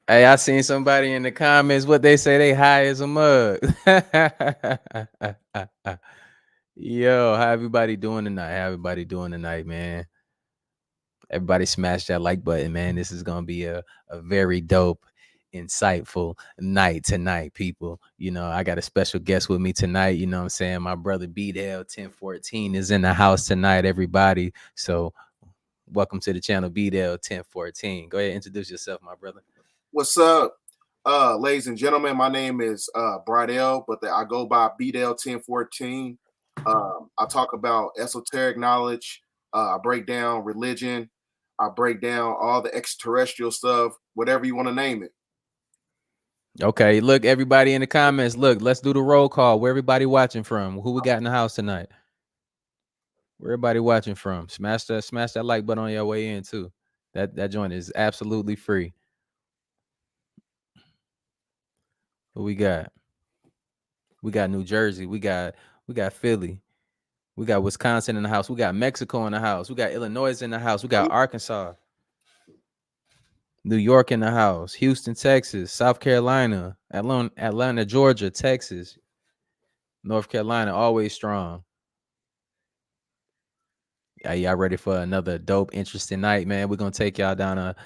Hey, I seen somebody in the comments. What they say? They high as a mug. Yo, how everybody doing tonight? How everybody doing tonight, man? Everybody smash that like button, man. This is gonna be a very dope, insightful night tonight, people. You know, I got a special guest with me tonight. You know what I'm saying? My brother BDELL1014 is in the house tonight, everybody. So welcome to the channel, BDELL1014. Go ahead, introduce yourself, my brother. What's up, ladies and gentlemen? My name is Bridell, but I go by BDELL1014. I talk about esoteric knowledge. I break down religion. I break down all the extraterrestrial stuff, whatever you want to name it. Okay, look, everybody in the comments, look, let's do the roll call. Where everybody watching from? Who we got in the house tonight? Where everybody watching from? Smash that like button on your way in too. That joint is absolutely free. Who we got? We got New Jersey. We got Philly. We got Wisconsin in the house. We got Mexico in the house. We got Illinois in the house. We got Arkansas, New York in the house, Houston, Texas, South Carolina, Atlanta, Georgia, Texas, North Carolina, always strong. Y'all ready for another dope, interesting night, man? We're gonna take y'all down a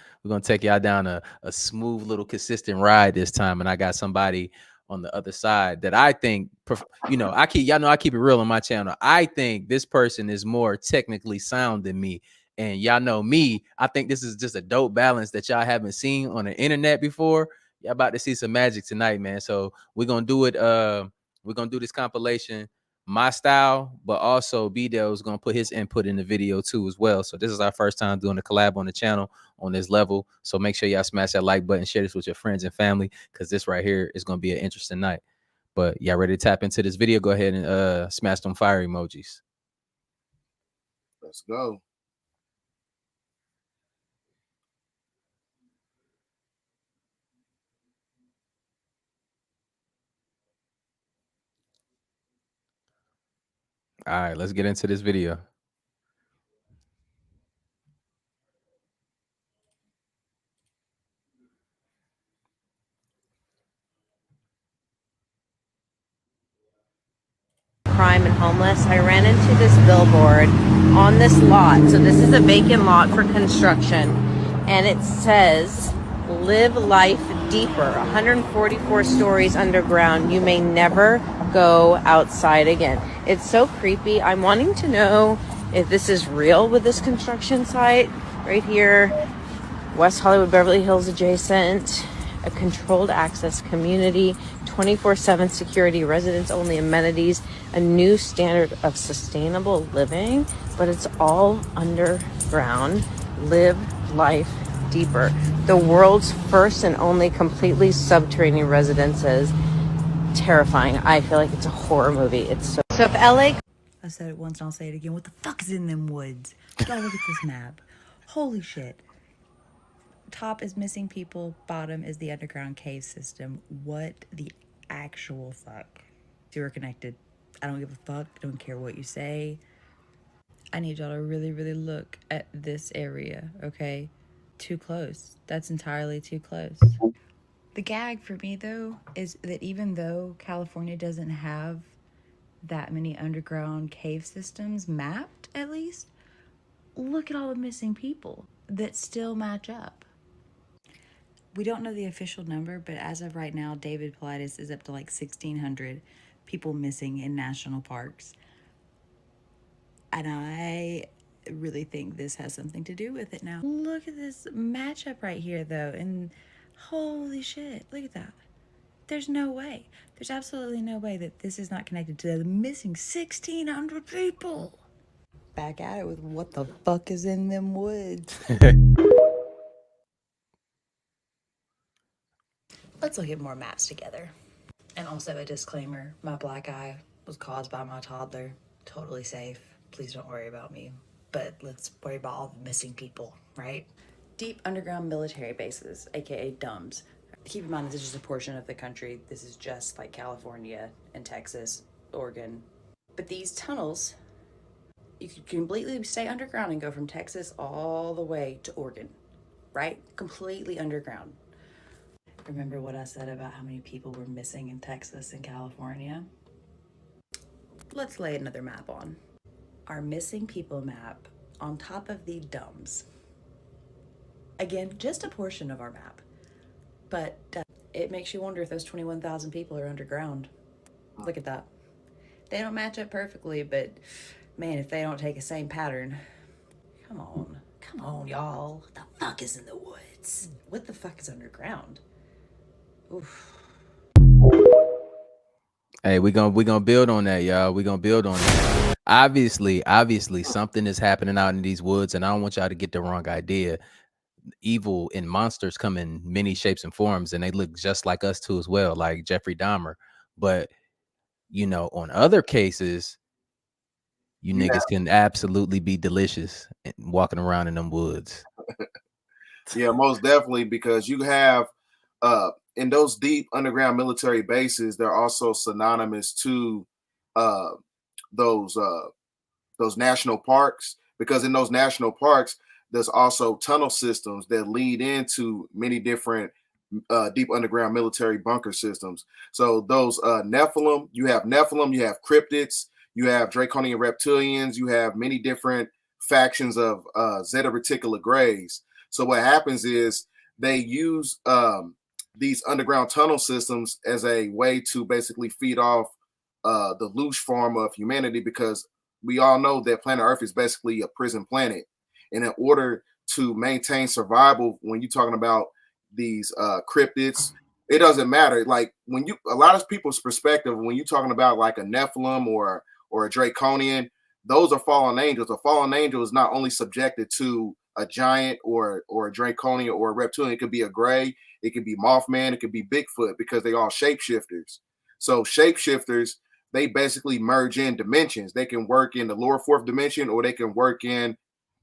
smooth little consistent ride this time. And I got somebody on the other side that I think, I keep it real on my channel. I think this person is more technically sound than me. And y'all know me, I think this is just a dope balance that y'all haven't seen on the internet before. Y'all about to see some magic tonight, man. So we're gonna do it. We're gonna do this compilation my style, but also BDELL is gonna put his input in the video too as well. So this is our first time doing a collab on the channel on this level. So make sure y'all smash that like button, share this with your friends and family, because this right here is gonna be an interesting night. But y'all ready to tap into this video? Go ahead and smash them fire emojis. Let's go. All right, let's get into this video. Crime and homeless. I ran into this billboard on this lot. So this is a vacant lot for construction, and it says live life deeper, 144 stories underground. You may never go outside again. It's so creepy. I'm wanting to know if this is real with this construction site right here, West Hollywood, Beverly Hills adjacent, a controlled access community, 24/7 security, residents only amenities, a new standard of sustainable living, but it's all underground. Live life deeper. The world's first and only completely subterranean residences. Terrifying. I feel like it's a horror movie. It's so if LA. I said it once and I'll say it again. What the fuck is in them woods? Y'all look at this map. Holy shit. Top is missing people, bottom is the underground cave system. What the actual fuck? You're connected. I don't give a fuck. Don't care what you say. I need y'all to really, really look at this area, okay? Too close. That's entirely too close. The gag for me, though, is that even though California doesn't have that many underground cave systems mapped, at least, look at all the missing people that still match up. We don't know the official number, but as of right now, David Paulides is up to like 1,600 people missing in national parks. And I really think this has something to do with it now. Look at this matchup right here, though, and holy shit, look at that. There's no way. There's absolutely no way that this is not connected to the missing 1,600 people. Back at it with what the fuck is in them woods. Let's look at more maps together. And also a disclaimer, my black eye was caused by my toddler. Totally safe. Please don't worry about me. But let's worry about all the missing people, right? Deep underground military bases, aka DUMBs. Keep in mind this is just a portion of the country. This is just like California and Texas, Oregon. But these tunnels, you could completely stay underground and go from Texas all the way to Oregon, right? Completely underground. Remember what I said about how many people were missing in Texas and California? Let's lay another map on. Our missing people map on top of the DUMBs. Again, just a portion of our map, but it makes you wonder if those 21,000 people are underground. Look at that. They don't match up perfectly, but man, if they don't take the same pattern, come on, y'all. What the fuck is in the woods? What the fuck is underground? Oof. Hey, we gonna build on that, y'all. We gonna build on that. Obviously, something is happening out in these woods, and I don't want y'all to get the wrong idea. Evil and monsters come in many shapes and forms, and they look just like us too, as well, like Jeffrey Dahmer. But on other cases, you Yeah, niggas can absolutely be delicious walking around in them woods. yeah, most definitely, because you have in those deep underground military bases, they're also synonymous to uh, those national parks, because in those national parks, there's also tunnel systems that lead into many different deep underground military bunker systems. So those Nephilim, you have cryptids, you have draconian reptilians, you have many different factions of Zeta Reticulates. So what happens is they use these underground tunnel systems as a way to basically feed off the loose form of humanity, because we all know that planet Earth is basically a prison planet. And in order to maintain survival, when you're talking about these cryptids, it doesn't matter. Like a lot of people's perspective, when you're talking about like a Nephilim or a Draconian, those are fallen angels. A fallen angel is not only subjected to a giant or a Draconian or a reptilian. It could be a gray, it could be Mothman, it could be Bigfoot, because they all shapeshifters. So shapeshifters, they basically merge in dimensions. They can work in the lower fourth dimension, or they can work in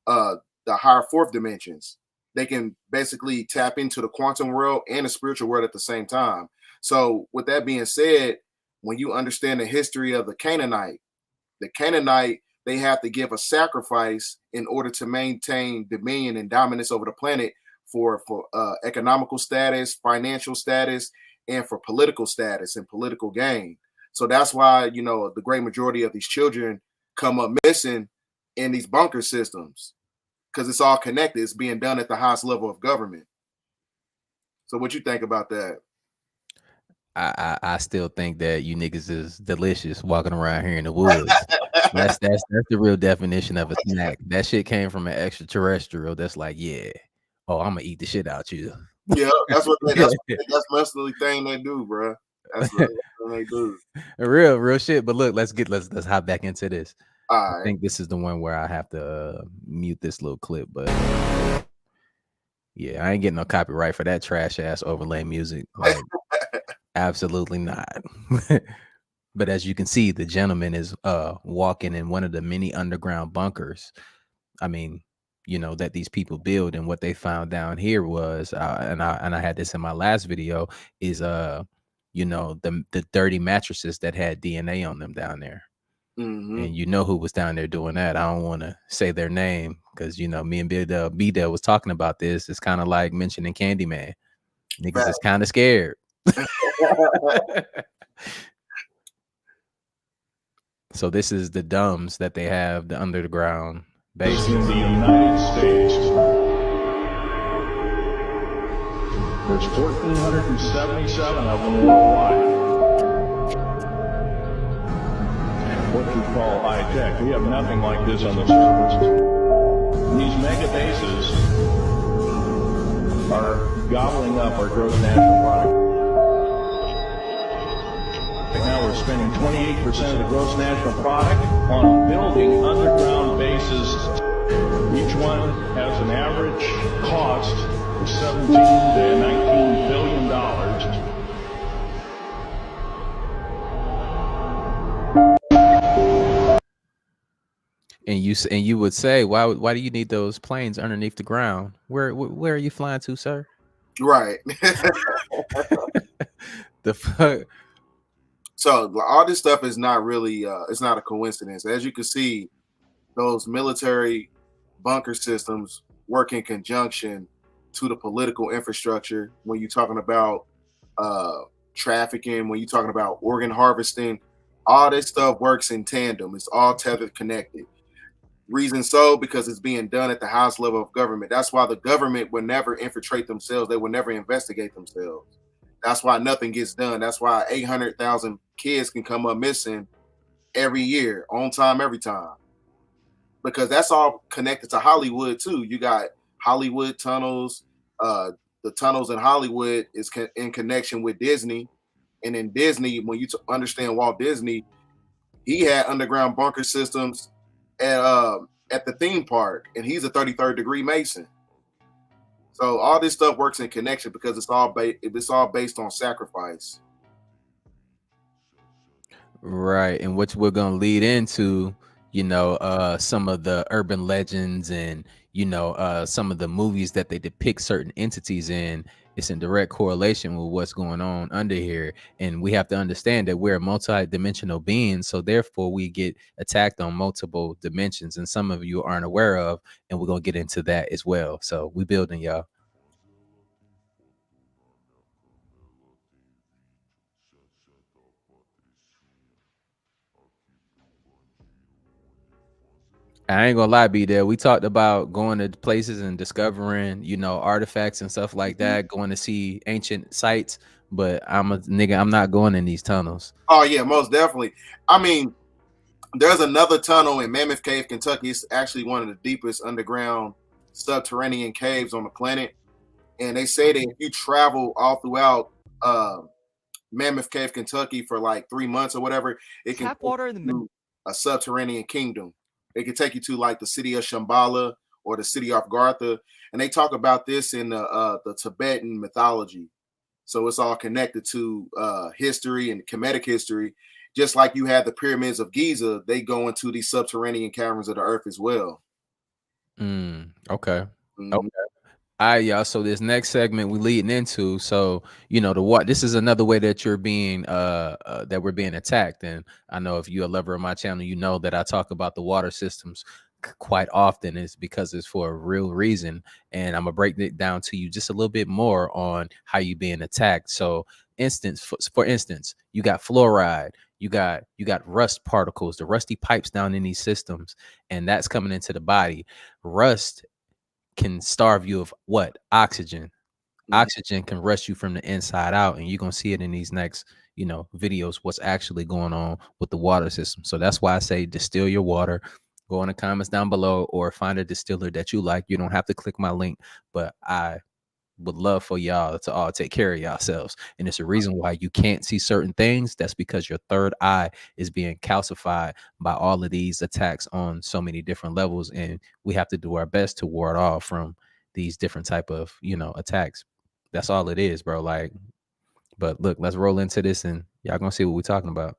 the higher fourth dimensions. They can basically tap into the quantum world and the spiritual world at the same time. So with that being said, when you understand the history of the Canaanite, they have to give a sacrifice in order to maintain dominion and dominance over the planet for economical status, financial status, and for political status and political gain. So that's why the great majority of these children come up missing in these bunker systems, because it's all connected. It's being done at the highest level of government. So what you think about that? I still think that you niggas is delicious walking around here in the woods. That's the real definition of a snack. That shit came from an extraterrestrial. That's like, yeah. Oh, I'm gonna eat the shit out you. Yeah, that's mostly thing they do, bro. That's the thing they do. real shit. But look, let's hop back into this. All I right. think this is the one where I have to mute this little clip, but yeah, I ain't getting no copyright for that trash ass overlay music. Like, absolutely not. But as you can see, the gentleman is walking in one of the many underground bunkers. I mean, that these people build, and what they found down here was, and I had this in my last video, is the dirty mattresses that had DNA on them down there. Mm-hmm. And who was down there doing that. I don't want to say their name, because me and BDELL was talking about this. It's kind of like mentioning Candyman. Niggas is kind of scared. So this is the DUMBs that they have, the underground bases. In the United States, there's 1,477 of them worldwide. What you call high tech. We have nothing like this on the surface. These mega bases are gobbling up our gross national product. Right now we're spending 28% of the gross national product on building underground bases. Each one has an average cost of $17 to $19 billion. And you would say, why do you need those planes underneath the ground? Where are you flying to, sir? Right. The fuck. So all this stuff is not really it's not a coincidence. As you can see, those military bunker systems work in conjunction to the political infrastructure when you're talking about trafficking, when you're talking about organ harvesting, all this stuff works in tandem. It's all tethered, connected. Reason so, because it's being done at the highest level of government. That's why the government would never infiltrate themselves. They would never investigate themselves. That's why nothing gets done. That's why 800,000 kids can come up missing every year, on time, every time. Because that's all connected to Hollywood too. You got Hollywood tunnels. The tunnels in Hollywood is in connection with Disney. And in Disney, when you understand Walt Disney, he had underground bunker systems at the theme park, and he's a 33rd degree Mason. So all this stuff works in connection because it's all based on sacrifice. Right, and which we're gonna lead into, some of the urban legends and some of the movies that they depict certain entities in. It's in direct correlation with what's going on under here, and we have to understand that we're multi-dimensional beings, so therefore we get attacked on multiple dimensions, and some of you aren't aware of, and we're gonna get into that as well. So we building, y'all. I ain't gonna lie, be there. We talked about going to places and discovering, artifacts and stuff like that, going to see ancient sites. But I'm a nigga, I'm not going in these tunnels. Oh yeah, most definitely. I mean, there's another tunnel in Mammoth Cave, Kentucky. It's actually one of the deepest underground subterranean caves on the planet. And they say that if you travel all throughout Mammoth Cave, Kentucky for like 3 months or whatever, it can Tap water in the a subterranean kingdom. It can take you to like the city of Shambhala or the city of Gartha, and they talk about this in the Tibetan mythology. So it's all connected to history and Kemetic history. Just like you had the pyramids of Giza, they go into these subterranean caverns of the earth as well. Okay. Mhm. Okay. All right, y'all. So this next segment we leading into, so this is another way that you're being that we're being attacked. And I know if you're a lover of my channel, you know that I talk about the water systems quite often. It's because it's for a real reason. And I'm gonna break it down to you just a little bit more on how you being attacked. So for instance, you got fluoride, you got rust particles, the rusty pipes down in these systems, and that's coming into the body. Rust can starve you of what? Oxygen. Oxygen can rust you from the inside out, and you're gonna see it in these next, videos, what's actually going on with the water system. So that's why I say distill your water. Go in the comments down below or find a distiller that you like. You don't have to click my link, but I would love for y'all to all take care of yourselves. And it's a reason why you can't see certain things. That's because your third eye is being calcified by all of these attacks on so many different levels. And we have to do our best to ward off from these different type of, attacks. That's all it is, bro. Like, but look, let's roll into this and y'all gonna see what we're talking about.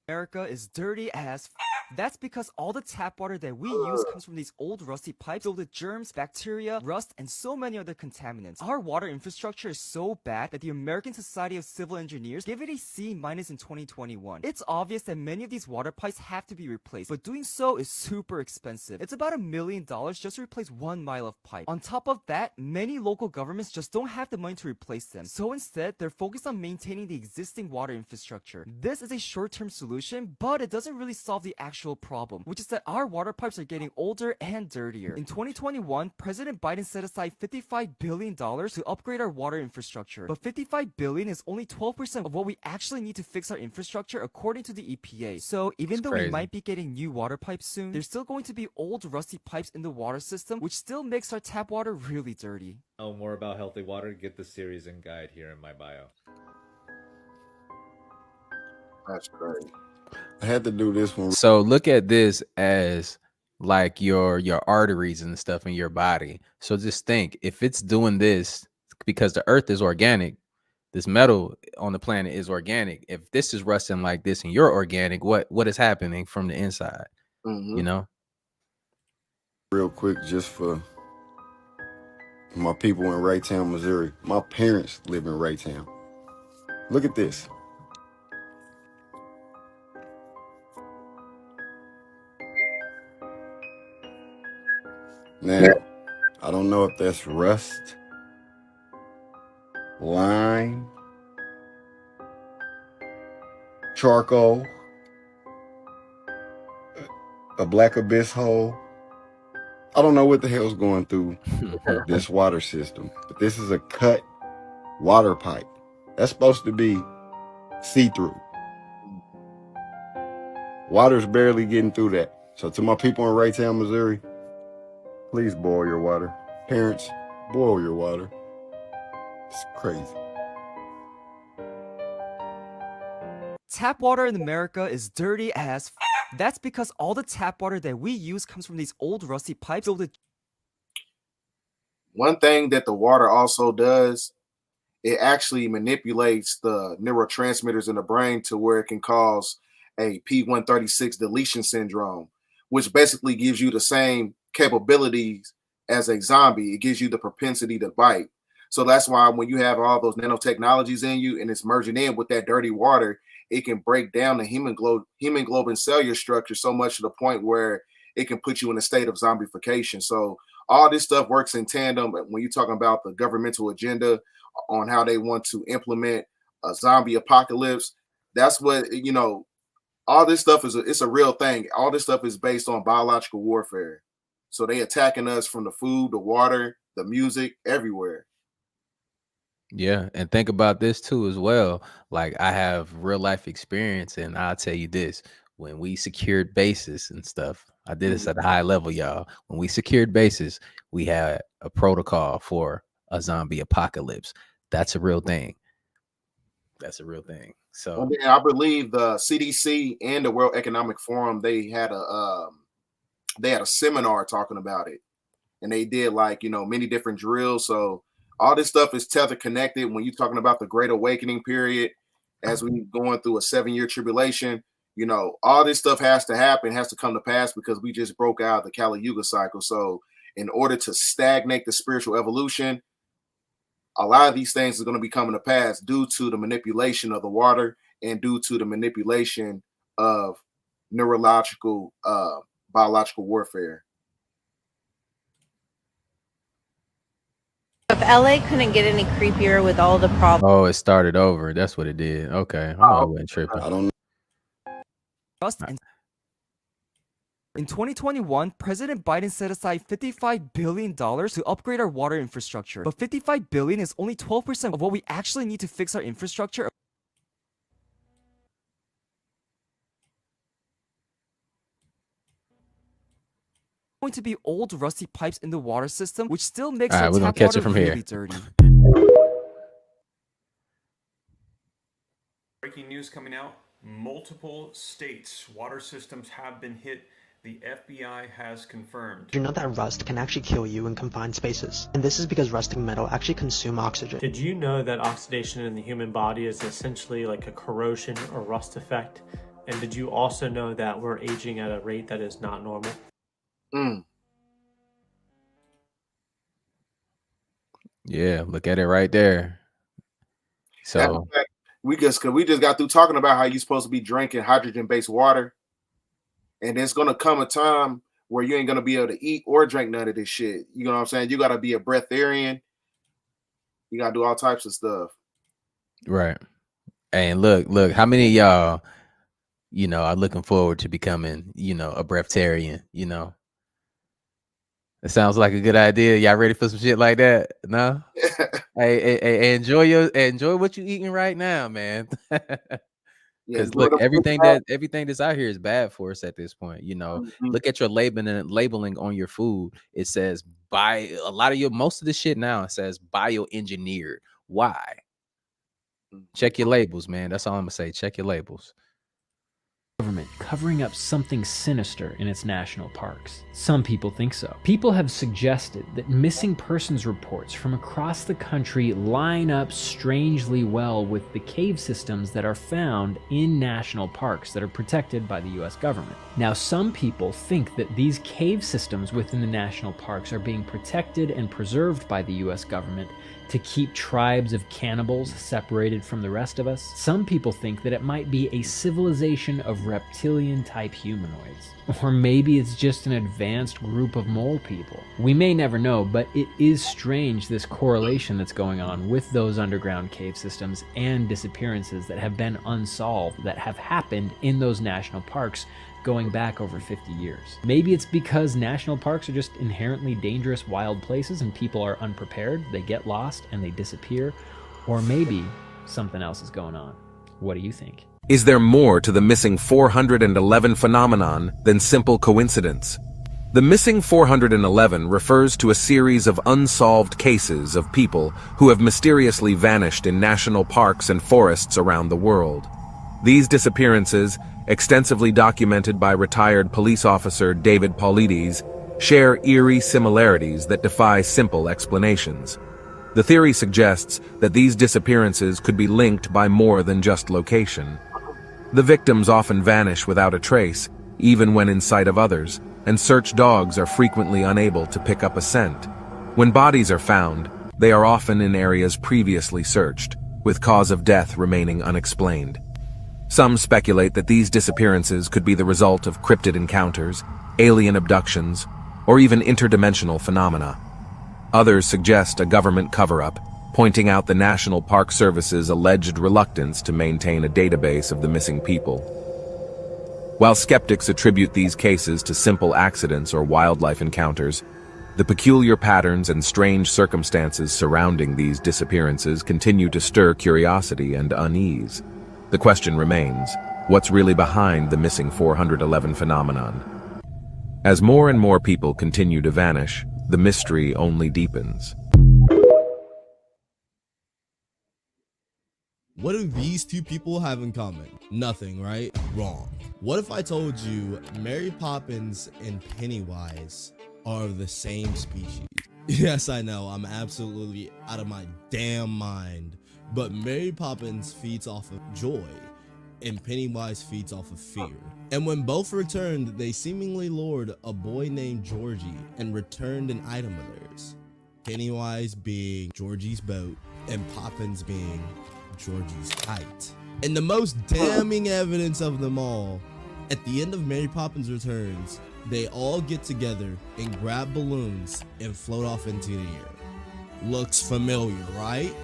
America is dirty as That's because all the tap water that we use comes from these old rusty pipes filled with germs, bacteria, rust, and so many other contaminants. Our water infrastructure is so bad that the American Society of Civil Engineers gave it a C- in 2021. It's obvious that many of these water pipes have to be replaced, but doing so is super expensive. It's about $1 million just to replace 1 mile of pipe. On top of that, many local governments just don't have the money to replace them. So instead, they're focused on maintaining the existing water infrastructure. This is a short-term solution, but it doesn't really solve the actual problem, which is that our water pipes are getting older and dirtier. In 2021, President Biden set aside $55 billion to upgrade our water infrastructure, but $55 billion is only 12% of what we actually need to fix our infrastructure according to the EPA. So even though we might be getting new water pipes soon, there's still going to be old rusty pipes in the water system, which still makes our tap water really dirty. Know more about healthy water, get the series and guide here in my bio. That's great. I had to do this one. So look at this as like your arteries and stuff in your body. So just think, if it's doing this because the earth is organic, this metal on the planet is organic. If this is rusting like this and you're organic, what is happening from the inside? Real quick, just for my people in Raytown, Missouri. My parents live in Raytown. Look at this. Now, I don't know if that's rust, lime, charcoal, a black abyss hole. I don't know what the hell's going through this water system, but this is a cut water pipe. That's supposed to be see-through. Water's barely getting through that. So to my people in Raytown, Missouri, please boil your water. Parents, boil your water. It's crazy. Tap water in America is dirty as That's because all the tap water that we use comes from these old rusty pipes filled with. One thing that the water also does, it actually manipulates the neurotransmitters in the brain to where it can cause a P136 deletion syndrome, which basically gives you the same capabilities as a zombie. It gives you the propensity to bite. So that's why when you have all those nanotechnologies in you and it's merging in with that dirty water, it can break down the hemoglobin cellular structure so much to the point where it can put you in a state of zombification. So all this stuff works in tandem. When you're talking about the governmental agenda on how they want to implement a zombie apocalypse, that's what, you know, all this stuff is, it's a real thing. All this stuff is based on biological warfare. So they attacking us from the food, the water, the music, everywhere. Yeah, and think about this too as well. Like I have real life experience, and I'll tell you this: when we secured bases and stuff, I did this at a high level, y'all. When we secured bases, we had a protocol for a zombie apocalypse. That's a real thing. That's a real thing. So And then I believe the CDC and the World Economic Forum, they had a seminar talking about it, and they did, like, you know, many different drills. So all this stuff is tether connected. When you're talking about the Great Awakening period, as we going through a 7-year tribulation, you know, all this stuff has to happen, has to come to pass, because we just broke out the Kali Yuga cycle. So in order to stagnate the spiritual evolution, a lot of these things are going to be coming to pass due to the manipulation of the water and due to the manipulation of neurological, biological warfare. If LA couldn't get any creepier with all the problems. oh, it started over. That's what it did. Okay, I wasn't tripping. I don't know. In 2021, President Biden set aside $55 billion to upgrade our water infrastructure. But $55 billion is only 12% of what we actually need to fix our infrastructure. Going to be old rusty pipes in the water system, which still makes our we're gonna tap catch it water from really here. dirty. Breaking news coming out. Multiple states' water systems have been hit. The FBI has confirmed. Did you know that rust can actually kill you in confined spaces? And this is because rusting metal actually consumes oxygen. Did you know that oxidation in the human body is essentially like a corrosion or rust effect? And did you also know that we're aging at a rate that is not normal? Yeah, look at it right there. So we just got through talking about how you're supposed to be drinking hydrogen-based water, and there's gonna come a time where you ain't gonna be able to eat or drink none of this shit. You know what I'm saying? You gotta be a breatharian. You gotta do all types of stuff. right. And look, how many of y'all, you know, are looking forward to becoming, you know, a breatharian, you know? It sounds like a good idea. Y'all ready for some shit like that? No? hey, enjoy what you eating right now, man. Because look, everything that's out here is bad for us at this point. You know, look at your labeling on your food. It says most of the shit now, it says bioengineered. Why? Check your labels, man. That's all I'm gonna say. Check your labels. Government covering up something sinister in its national parks. Some people think so. People have suggested that missing persons reports from across the country line up strangely well with the cave systems that are found in national parks that are protected by the US government. Now, some people think that these cave systems within the national parks are being protected and preserved by the US government to keep tribes of cannibals separated from the rest of us. Some people think that it might be a civilization of of reptilian-type humanoids. Or maybe it's just an advanced group of mole people. We may never know, but it is strange, this correlation that's going on with those underground cave systems and disappearances that have been unsolved, that have happened in those national parks going back over 50 years. Maybe it's because national parks are just inherently dangerous wild places and people are unprepared, they get lost and they disappear. Or maybe something else is going on. What do you think? Is there more to the missing 411 phenomenon than simple coincidence? The missing 411 refers to a series of unsolved cases of people who have mysteriously vanished in national parks and forests around the world. These disappearances, extensively documented by retired police officer David Paulides, share eerie similarities that defy simple explanations. The theory suggests that these disappearances could be linked by more than just location. The victims often vanish without a trace, even when in sight of others, and search dogs are frequently unable to pick up a scent. When bodies are found, they are often in areas previously searched, with cause of death remaining unexplained. Some speculate that these disappearances could be the result of cryptid encounters, alien abductions, or even interdimensional phenomena. Others suggest a government cover-up, pointing out the National Park Service's alleged reluctance to maintain a database of the missing people. While skeptics attribute these cases to simple accidents or wildlife encounters, the peculiar patterns and strange circumstances surrounding these disappearances continue to stir curiosity and unease. The question remains, what's really behind the missing 411 phenomenon? As more and more people continue to vanish, the mystery only deepens. What do these two people have in common? Nothing, right? Wrong. What if I told you Mary Poppins and Pennywise are the same species? Yes, I know, I'm absolutely out of my damn mind. But Mary Poppins feeds off of joy, and Pennywise feeds off of fear. And when both returned, they seemingly lured a boy named Georgie and returned an item of theirs. Pennywise being Georgie's boat, and Poppins being Georgie's kite. And the most damning evidence of them all, at the end of Mary Poppins Returns, they all get together and grab balloons and float off into the air. Looks familiar, right?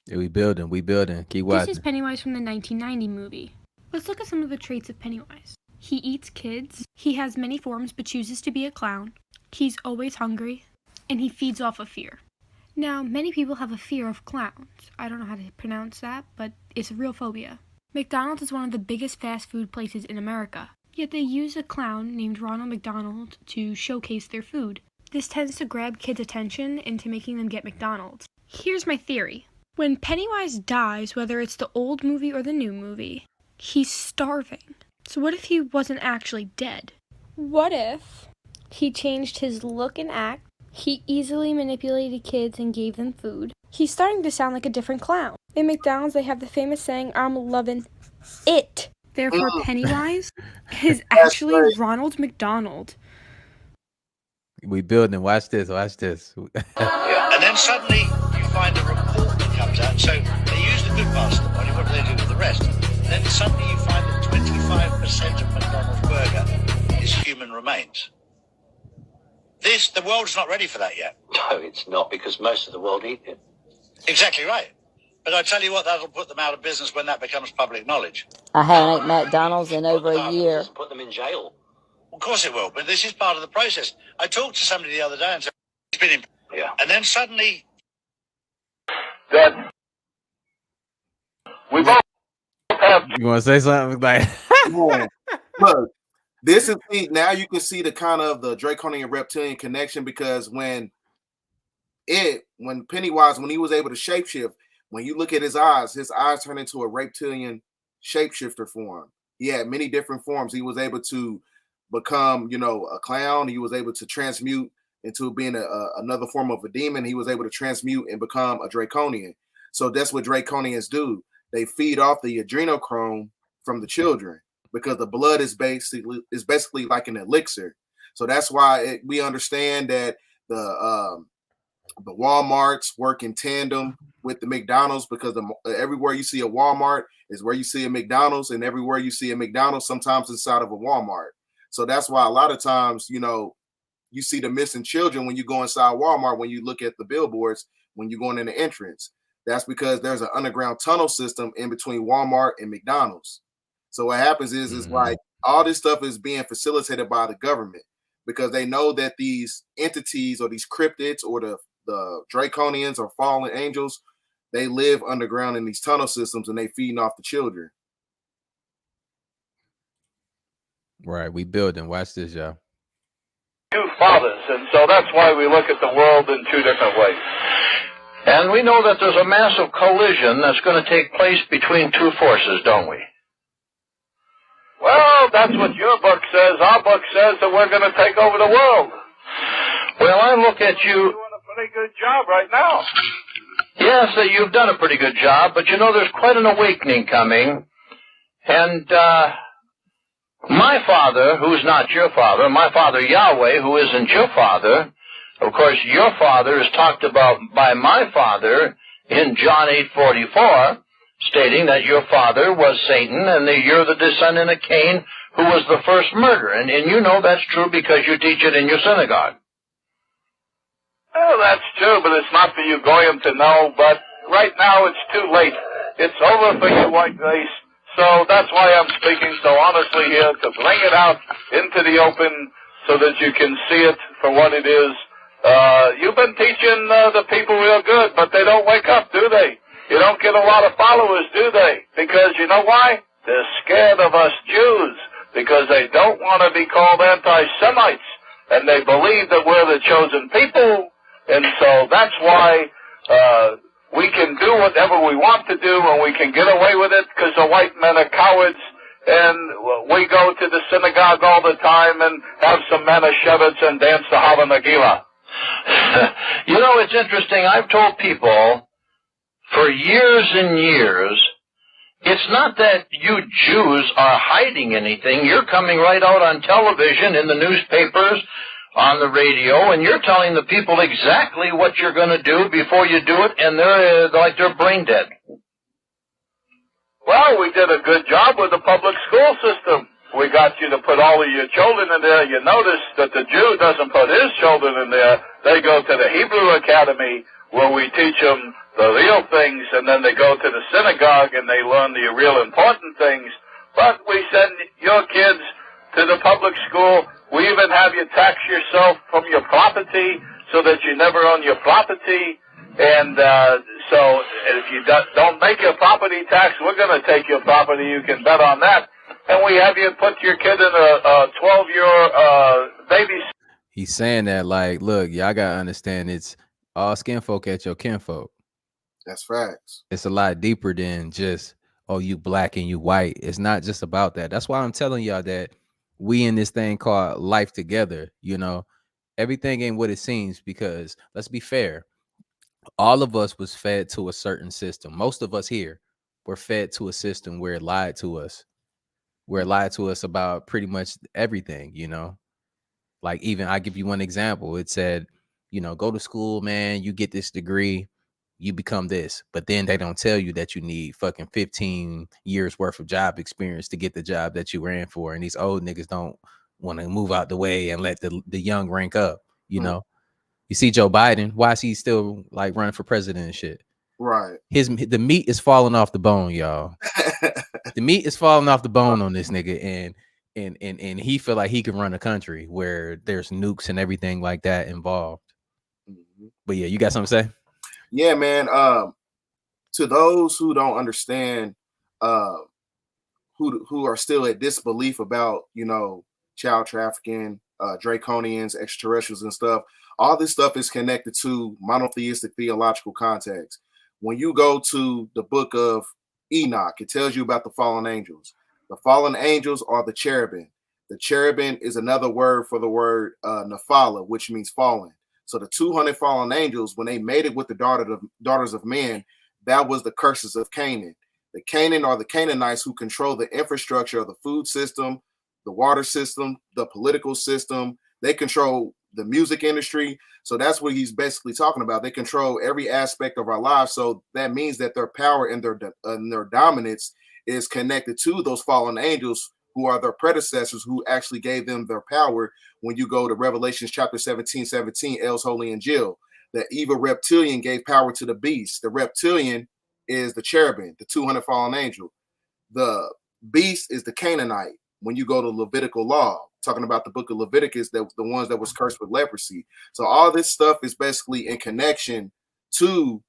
Yeah, we building. Keep watching. This is Pennywise from the 1990 movie. Let's look at some of the traits of Pennywise. He eats kids, he has many forms but chooses to be a clown, he's always hungry, and he feeds off of fear. Now, many people have a fear of clowns. I don't know how to pronounce that, but it's a real phobia. McDonald's is one of the biggest fast food places in America, yet they use a clown named Ronald McDonald to showcase their food. This tends to grab kids' attention into making them get McDonald's. Here's my theory. When Pennywise dies, whether it's the old movie or the new movie, he's starving. So what if he wasn't actually dead? What if he changed his look and act, he easily manipulated kids and gave them food? He's starting to sound like a different clown. In McDonald's, they have the famous saying, "I'm loving it." Therefore, Pennywise is actually Ronald McDonald. We building. Watch this. And then suddenly you find a report that comes out. So they use the good parts of the body. What do they do with the rest? And then suddenly you find that 25% of McDonald's burger is human remains. The world's not ready for that yet. No, it's not, because most of the world eat it. Exactly right. But I tell you what, that'll put them out of business when that becomes public knowledge. I haven't ate McDonald's in over a year. Put them in jail. Of course it will, but this is part of the process. I talked to somebody the other day and said, he's been in... Yeah. And then suddenly... That we both have... You want to say something? Like, look, this is now you can see the kind of the draconian reptilian connection, because when Pennywise, when he was able to shapeshift, when you look at his eyes turned into a reptilian shapeshifter form. He had many different forms. He was able to become, a clown. He was able to transmute into being another form of a demon. He was able to transmute and become a draconian. So that's what draconians do. They feed off the adrenochrome from the children, because the blood is basically like an elixir. So that's why we understand that the the Walmarts work in tandem with the McDonald's, because everywhere you see a Walmart is where you see a McDonald's, and everywhere you see a McDonald's, sometimes inside of a Walmart. So that's why a lot of times, you see the missing children when you go inside Walmart, when you look at the billboards, when you're going in the entrance. That's because there's an underground tunnel system in between Walmart and McDonald's. So what happens is like all this stuff is being facilitated by the government, because they know that these entities or these cryptids or the draconians or fallen angels, they live underground in these tunnel systems, and they feeding off the children. Right, we building. Watch this, y'all. Two fathers, and so that's why we look at the world in two different ways. And we know that there's a massive collision that's going to take place between two forces, don't we? Well, that's what your book says. Our book says that we're going to take over the world. Well, I look at you doing a pretty good job right now. Yes, you've done a pretty good job, but there's quite an awakening coming. And my father, who's not your father, my father Yahweh, who isn't your father, of course, your father is talked about by my father in John 8:44, stating that your father was Satan and that you're the descendant of Cain, who was the first murderer. And you know that's true because you teach it in your synagogue. Well, that's true, but it's not for you Goyim to know. But right now it's too late. It's over for you, white race. So that's why I'm speaking so honestly here, to bring it out into the open so that you can see it for what it is. You've been teaching the people real good, but they don't wake up, do they? You don't get a lot of followers, do they? Because you know why? They're scared of us Jews, because they don't want to be called anti-Semites, and they believe that we're the chosen people, and so that's why we can do whatever we want to do, and we can get away with it because the white men are cowards, and we go to the synagogue all the time and have some Manischewitz and dance the Hava Nagila. It's interesting. I've told people for years and years, it's not that you Jews are hiding anything. You're coming right out on television, in the newspapers, on the radio, and you're telling the people exactly what you're going to do before you do it, and they're like they're brain dead. Well, we did a good job with the public school system. We got you to put all of your children in there. You notice that the Jew doesn't put his children in there. They go to the Hebrew Academy, where we teach them the real things, and then they go to the synagogue and they learn the real important things. But we send your kids to the public school. We even have you tax yourself from your property so that you never own your property. And so if you don't make your property tax, we're going to take your property. You can bet on that. And we have you put your kid in a 12-year baby. He's saying that like, look, y'all got to understand, it's all skin folk at your kinfolk. That's facts. It's a lot deeper than just, oh, you black and you white. It's not just about that. That's why I'm telling y'all that we in this thing called life together. Everything ain't what it seems, because let's be fair. All of us was fed to a certain system. Most of us here were fed to a system where it lied to us. Where it lied to us about pretty much everything, Like, even I give you one example. It said, go to school, man, you get this degree, you become this. But then they don't tell you that you need fucking 15 years worth of job experience to get the job that you ran for. And these old niggas don't want to move out the way and let the young rank up, You see Joe Biden, why is he still like running for president and shit? Right. The meat is falling off the bone, y'all. The meat is falling off the bone on this nigga, and he feel like he can run a country where there's nukes and everything like that involved. But yeah, you got something to say? Yeah, man. To those who don't understand, who are still at disbelief about, child trafficking, draconians, extraterrestrials and stuff, all this stuff is connected to monotheistic theological context. When you go to the book of Enoch, it tells you about the fallen angels. The fallen angels are the cherubim. The cherubim is another word for the word Nephala, which means fallen. So the 200 fallen angels, when they made it with the daughters of men, that was the curses of Canaan. The Canaan are the Canaanites who control the infrastructure of the food system, the water system, the political system. They control music industry. So that's what he's basically talking about. They control every aspect of our lives. So that means that their power and their dominance is connected to those fallen angels who are their predecessors, who actually gave them their power. When you go to Revelations chapter 17, El's Holy and Jill, the evil reptilian gave power to the beast. The reptilian is the cherubim, the 200 fallen angel. The beast is the Canaanite. When you go to Levitical law, talking about the book of Leviticus, that the ones that was cursed with leprosy. So all this stuff is basically in connection to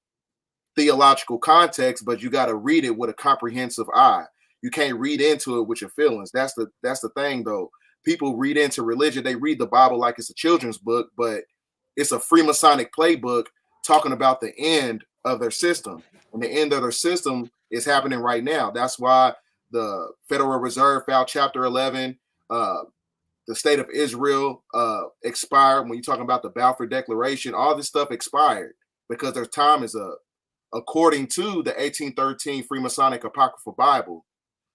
theological context, but you got to read it with a comprehensive eye. You can't read into it with your feelings. That's the thing, though. People read into religion. They read the Bible like it's a children's book, but it's a Freemasonic playbook talking about the end of their system. And the end of their system is happening right now. That's why the Federal Reserve filed Chapter 11. The state of Israel expired. When you're talking about the Balfour Declaration, all this stuff expired because their time is up, according to the 1813 Freemasonic Apocryphal Bible.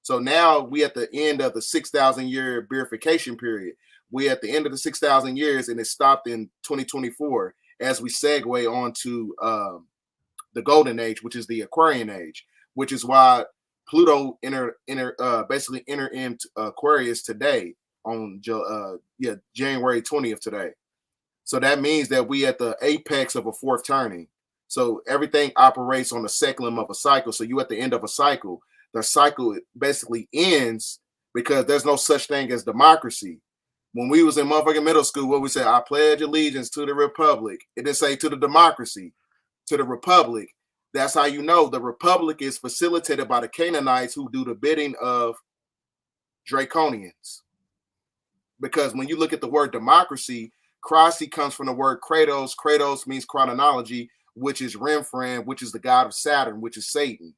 So now we at the end of the 6,000 year beatification period. We at the end of the 6,000 years, and it stopped in 2024 as we segue on to the Golden Age, which is the Aquarian Age, which is why Pluto basically entered into Aquarius today on January 20th today. So that means that we at the apex of a fourth turning. So everything operates on the seculum of a cycle. So you at the end of a cycle. The cycle basically ends because there's no such thing as democracy. When we was in motherfucking middle school, what we said, I pledge allegiance to the republic. It didn't say to the democracy, to the republic. That's how you know the republic is facilitated by the Canaanites who do the bidding of Draconians. Because when you look at the word democracy, krasi comes from the word kratos. Kratos means chronology, which is Remfran, which is the god of Saturn, which is Satan.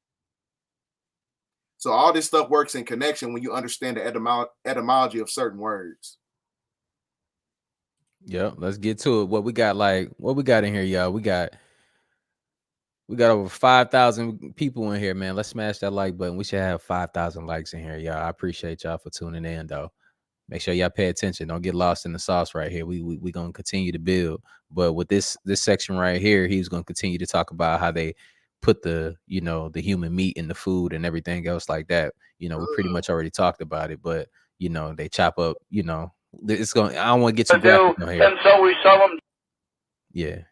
So all this stuff works in connection when you understand the etymology of certain words. Yep, let's get to it. What we got in here, y'all? We got over 5,000 people in here, man. Let's smash that like button. We should have 5,000 likes in here, y'all. I appreciate y'all for tuning in, though. Make sure y'all pay attention. Don't get lost in the sauce right here. We gonna continue to build. But with this section right here, he's gonna continue to talk about how they put the human meat in the food and everything else like that. We pretty much already talked about it, but they chop up, it's going. I don't want to get too graphic on here. And so we sell them. Yeah.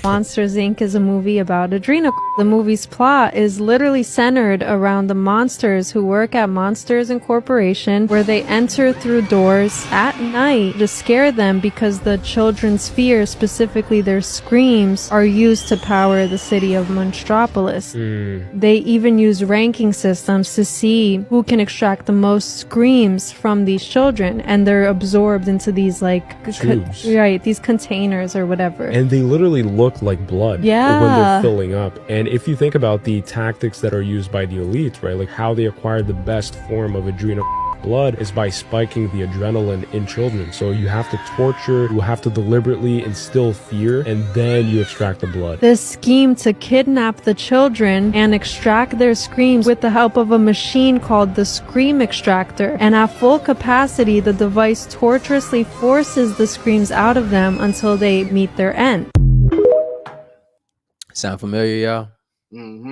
Monsters Inc. is a movie about adrenochrome. The movie's plot is literally centered around the monsters who work at Monsters Incorporation, where they enter through doors at night to scare them because the children's fears, specifically their screams, are used to power the city of Monstropolis. They even use ranking systems to see who can extract the most screams from these children, and they're absorbed into these tubes. These containers or whatever. And they literally look like blood when they're filling up. And if you think about the tactics that are used by the elite, right, like how they acquire the best form of adrenal blood is by spiking the adrenaline in children. So you have to torture, you have to deliberately instill fear, and then you extract the blood. This scheme to kidnap the children and extract their screams with the help of a machine called the scream extractor, and at full capacity the device torturously forces the screams out of them until they meet their end. Sound familiar, y'all?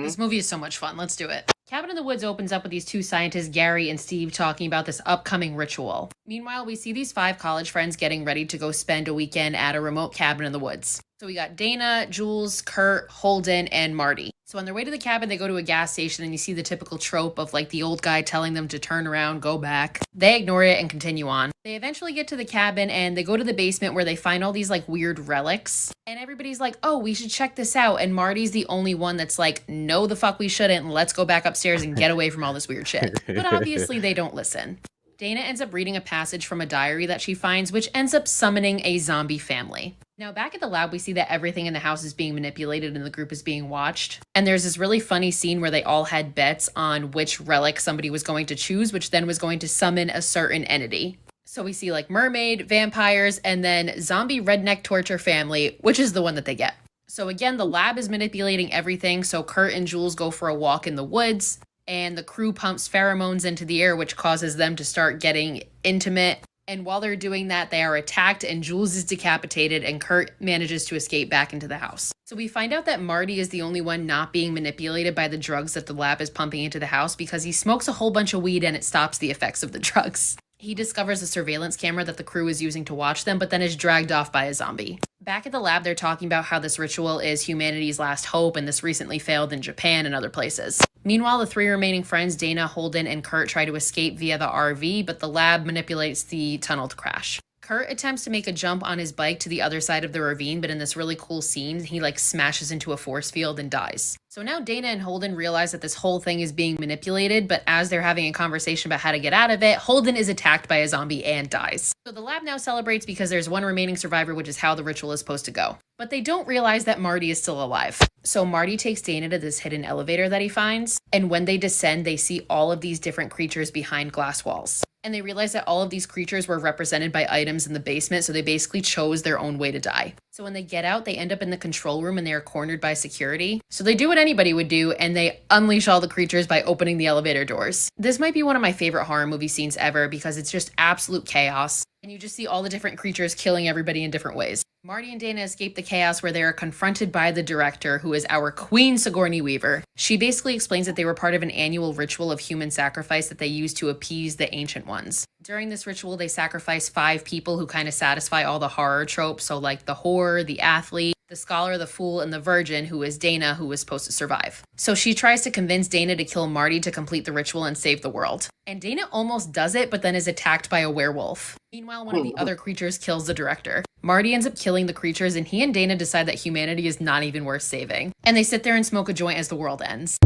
This movie is so much fun. Let's do it. Cabin in the Woods opens up with these two scientists, Gary and Steve, talking about this upcoming ritual. Meanwhile, we see these 5 college friends getting ready to go spend a weekend at a remote cabin in the woods. So we got Dana, Jules, Kurt, Holden, and Marty. So on their way to the cabin, they go to a gas station and you see the typical trope of the old guy telling them to turn around, go back. They ignore it and continue on. They eventually get to the cabin and they go to the basement where they find all these weird relics. And everybody's like, oh, we should check this out. And Marty's the only one that's like, no, the fuck we shouldn't. Let's go back upstairs and get away from all this weird shit. But obviously they don't listen. Dana ends up reading a passage from a diary that she finds, which ends up summoning a zombie family. Now, back at the lab, we see that everything in the house is being manipulated and the group is being watched. And there's this really funny scene where they all had bets on which relic somebody was going to choose, which then was going to summon a certain entity. So we see mermaid, vampires, and then zombie redneck torture family, which is the one that they get. So again, the lab is manipulating everything. So Kurt and Jules go for a walk in the woods, and the crew pumps pheromones into the air, which causes them to start getting intimate. And while they're doing that, they are attacked and Jules is decapitated and Kurt manages to escape back into the house. So we find out that Marty is the only one not being manipulated by the drugs that the lab is pumping into the house because he smokes a whole bunch of weed and it stops the effects of the drugs. He discovers a surveillance camera that the crew is using to watch them, but then is dragged off by a zombie. Back at the lab, they're talking about how this ritual is humanity's last hope and this recently failed in Japan and other places. Meanwhile, the 3 remaining friends, Dana, Holden, and Kurt, try to escape via the RV, but the lab manipulates the tunnel to crash. Kurt attempts to make a jump on his bike to the other side of the ravine, but in this really cool scene, he smashes into a force field and dies. So now Dana and Holden realize that this whole thing is being manipulated, but as they're having a conversation about how to get out of it, Holden is attacked by a zombie and dies. So the lab now celebrates because there's one remaining survivor, which is how the ritual is supposed to go. But they don't realize that Marty is still alive. So Marty takes Dana to this hidden elevator that he finds, and when they descend, they see all of these different creatures behind glass walls. And they realize that all of these creatures were represented by items in the basement, so they basically chose their own way to die. So when they get out, they end up in the control room and they are cornered by security. So they do what anybody would do, and they unleash all the creatures by opening the elevator doors. This might be one of my favorite horror movie scenes ever because it's just absolute chaos. And you just see all the different creatures killing everybody in different ways. Marty and Dana escape the chaos where they are confronted by the director, who is our Queen Sigourney Weaver. She basically explains that they were part of an annual ritual of human sacrifice that they used to appease the ancient ones. During this ritual, they sacrifice 5 people who kind of satisfy all the horror tropes, so like the whore, the athlete, the scholar, the fool, and the virgin, who is Dana, who was supposed to survive. So she tries to convince Dana to kill Marty to complete the ritual and save the world. And Dana almost does it, but then is attacked by a werewolf. Meanwhile, one of the other creatures kills the director. Marty ends up killing the creatures, and he and Dana decide that humanity is not even worth saving. And they sit there and smoke a joint as the world ends.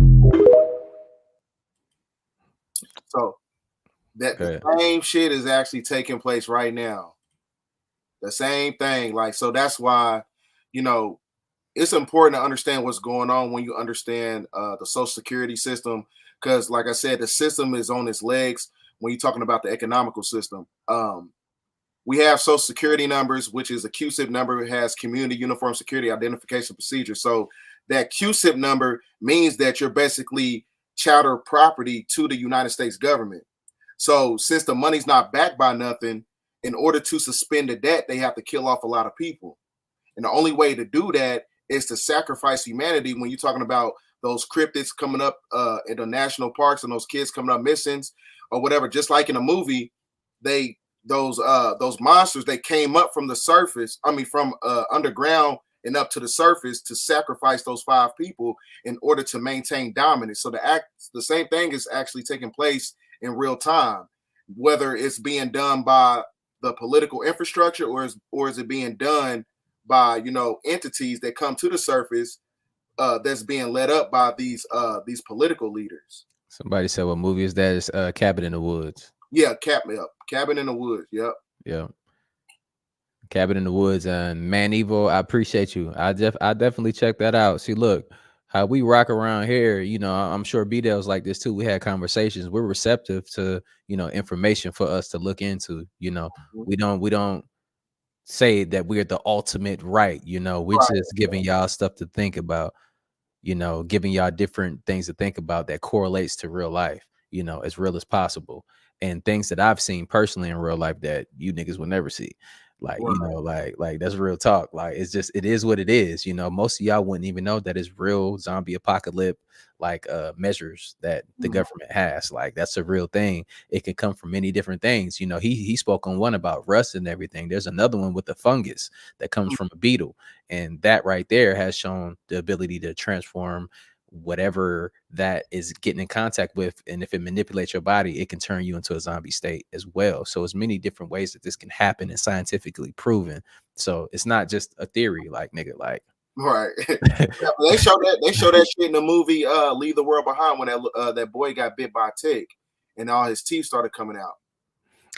So that the same shit is actually taking place right now. The same thing. So that's why, it's important to understand what's going on when you understand the Social Security system. Because, like I said, the system is on its legs when you're talking about the economical system. We have Social Security numbers, which is a QSIP number. It has Community Uniform Security Identification Procedure. So that QSIP number means that you're basically chattel property to the United States government. So since the money's not backed by nothing, in order to suspend the debt, they have to kill off a lot of people. And the only way to do that is to sacrifice humanity. When you're talking about those cryptids coming up in the national parks and those kids coming up missing or whatever, just like in a movie, those monsters, they came up from the surface, from underground and up to the surface to sacrifice those 5 people in order to maintain dominance. So the same thing is actually taking place in real time, whether it's being done by the political infrastructure or is it being done by entities that come to the surface that's being led up by these political leaders. Somebody said, what movie is that? It's Cabin in the Woods. Yeah, Cabin in the Woods. Yep. Yeah. Cabin in the Woods. And Man Evil, I appreciate you. I definitely check that out. See, look, how we rock around here, I'm sure BDEL's like this too. We had conversations. We're receptive to, information for us to look into. We don't say that we're the ultimate right. We're just giving y'all stuff to think about, giving y'all different things to think about that correlates to real life, as real as possible. And things that I've seen personally in real life that you niggas will never see. Like that's real talk. Like, it's just, it is what it is. Most of y'all wouldn't even know that it's real zombie apocalypse, measures that the government has. Like, that's a real thing. It can come from many different things. He spoke on one about rust and everything. There's another one with the fungus that comes from a beetle. And that right there has shown the ability to transform whatever that is getting in contact with, and if it manipulates your body, it can turn you into a zombie state as well. So it's many different ways that this can happen and scientifically proven. So it's not just a theory, right. They show that shit in the movie Leave the World Behind, when that boy got bit by a tick and all his teeth started coming out.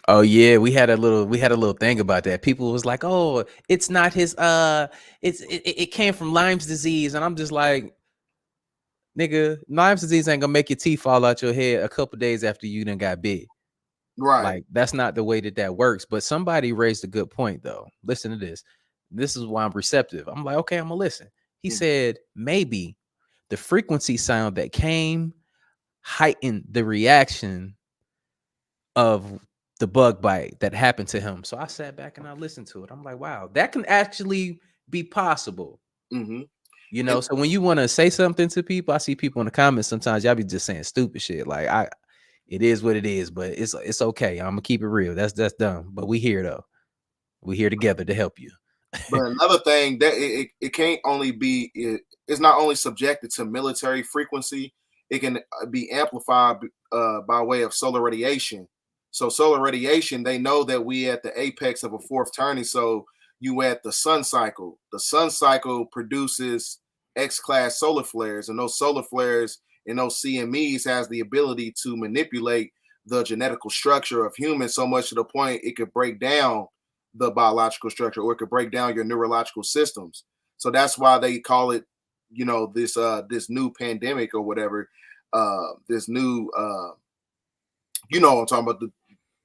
Oh yeah, we had a little thing about that. People was like, oh, it's not his it came from Lyme's disease. And I'm just like, nigga, Lyme's disease ain't gonna make your teeth fall out your head a couple days after you done got bit. Right. Like, that's not the way that works. But somebody raised a good point though. Listen to this. This is why I'm receptive. I'm like, okay, I'm gonna listen. He said maybe the frequency sound that came heightened the reaction of the bug bite that happened to him. So I sat back and I listened to it. I'm like, wow, that can actually be possible. Mm-hmm. You know, so when you want to say something to people, I see people in the comments sometimes y'all be just saying stupid shit. Like it is what it is, but it's okay. I'm gonna keep it real. That's dumb. But we here though. We here together to help you. But another thing that it can't only be it's not only subjected to military frequency, it can be amplified by way of solar radiation. So solar radiation, they know that we at the apex of a fourth turning. So you at the sun cycle. The sun cycle produces X-class solar flares, and those solar flares and those CMEs has the ability to manipulate the genetical structure of humans so much to the point it could break down the biological structure, or it could break down your neurological systems. So that's why they call it, you know, this new pandemic or whatever, this new you know what I'm talking about, the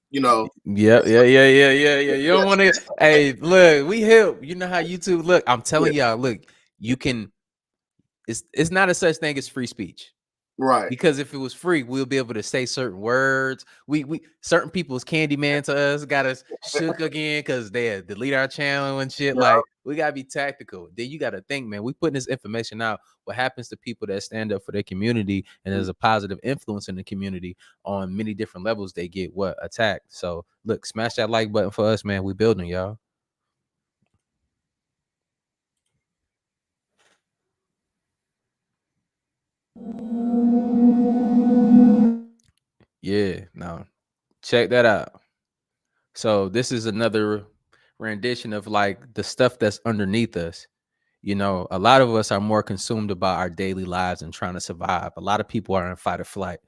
you know. Yeah. You don't want to. Hey, look, we help. You know how YouTube look. I'm telling y'all, look, you can. It's not a such thing as free speech. Right. Because if it was free, we'll be able to say certain words. We certain people's Candyman to us got us shook again because they delete our channel and shit. Yeah. Like, we gotta be tactical. Then you gotta think, man, we putting this information out. What happens to people that stand up for their community and there's a positive influence in the community on many different levels, they get attacked. So look, smash that like button for us, man. We building, y'all. Yeah, no, check that out. So this is another rendition of like the stuff that's underneath us. You know, a lot of us are more consumed about our daily lives and trying to survive. A lot of people are in fight or flight.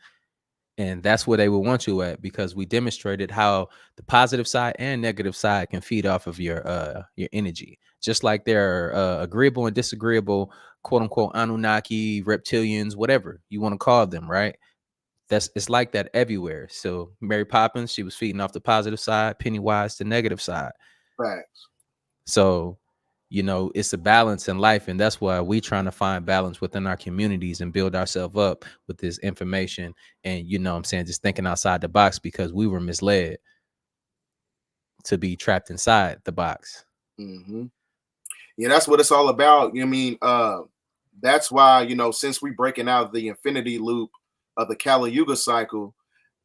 And that's where they will want you at, because we demonstrated how the positive side and negative side can feed off of your energy. Just like there are agreeable and disagreeable, quote unquote, Anunnaki, reptilians, whatever you want to call them, right? It's like that everywhere. So Mary Poppins, she was feeding off the positive side, Pennywise the negative side. Facts. So, you know, it's a balance in life, and that's why we trying to find balance within our communities and build ourselves up with this information. And you know what I'm saying, just thinking outside the box, because we were misled to be trapped inside the box. Mm-hmm. Yeah, that's what it's all about. You know what I mean? That's why, you know, since we breaking out the infinity loop of the Kali Yuga cycle,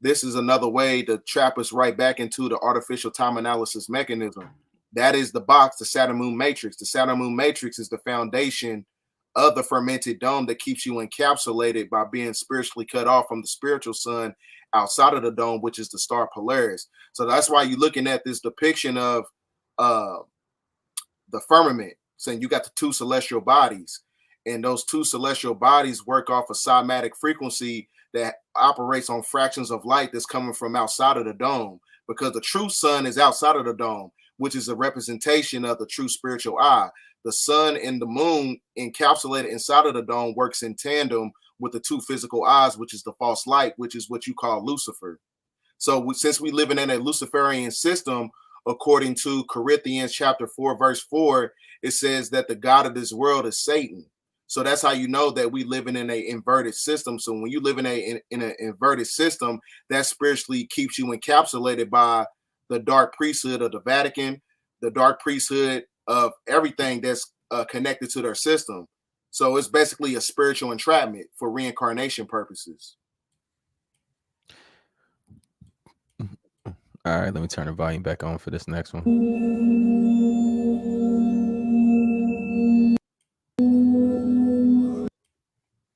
this is another way to trap us right back into the artificial time analysis mechanism. That is the box, the Saturn Moon Matrix. The Saturn Moon Matrix is the foundation of the fermented dome that keeps you encapsulated by being spiritually cut off from the spiritual sun outside of the dome, which is the star Polaris. So that's why you're looking at this depiction of the firmament, saying you got the two celestial bodies, and those two celestial bodies work off a cymatic frequency that operates on fractions of light that's coming from outside of the dome, because the true sun is outside of the dome, which is a representation of the true spiritual eye. The sun and the moon encapsulated inside of the dome works in tandem with the two physical eyes, which is the false light, which is what you call Lucifer. So since we living in a Luciferian system, according to Corinthians chapter 4, verse 4, it says that the God of this world is Satan. So that's how you know that we living in an inverted system. So when you live in an inverted system, that spiritually keeps you encapsulated by the dark priesthood of the Vatican, the dark priesthood of everything that's connected to their system. So it's basically a spiritual entrapment for reincarnation purposes. All right, let me turn the volume back on for this next one.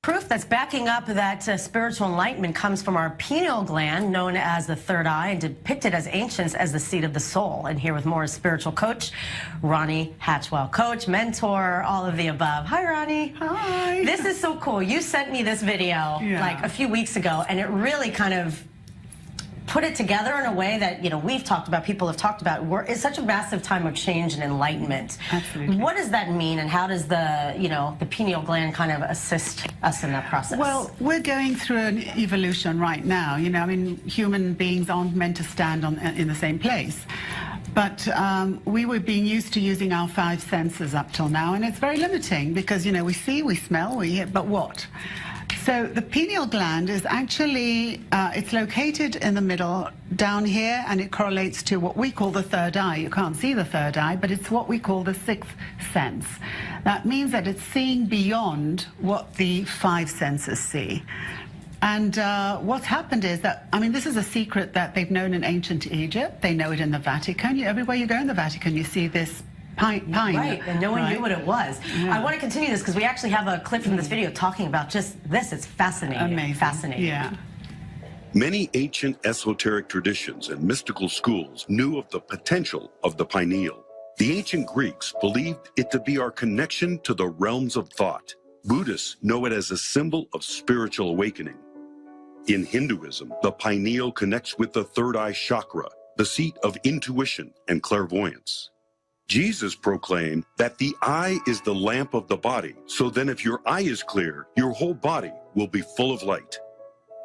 Proof that's backing up that spiritual enlightenment comes from our pineal gland, known as the third eye, and depicted as ancients as the seat of the soul. And here with more is spiritual coach Ronnie Hatchwell. Coach, mentor, all of the above. Hi, Ronnie. Hi. This is so cool. You sent me this video like a few weeks ago, and it really kind of put it together in a way that, you know, we've talked about, people have talked about. It's such a massive time of change and enlightenment. Absolutely. What does that mean, and how does the, you know, the pineal gland kind of assist us in that process? Well, we're going through an evolution right now. You know, I mean, human beings aren't meant to stand in the same place. But we were being used to using our 5 senses up till now, and it's very limiting because, you know, we see, we smell, we hear, but what? So the pineal gland is actually, it's located in the middle down here, and it correlates to what we call the third eye. You can't see the third eye, but it's what we call the sixth sense. That means that it's seeing beyond what the five senses see. And what's happened is that, I mean, this is a secret that they've known in ancient Egypt. They know it in the Vatican. Everywhere you go in the Vatican, you see this pine. Right, and no one knew what it was. Yeah. I want to continue this because we actually have a clip from this video talking about just this. It's fascinating. Amazing. Fascinating. Yeah. Many ancient esoteric traditions and mystical schools knew of the potential of the pineal. The ancient Greeks believed it to be our connection to the realms of thought. Buddhists know it as a symbol of spiritual awakening. In Hinduism, the pineal connects with the third eye chakra, the seat of intuition and clairvoyance. Jesus proclaimed that the eye is the lamp of the body, so then if your eye is clear, your whole body will be full of light.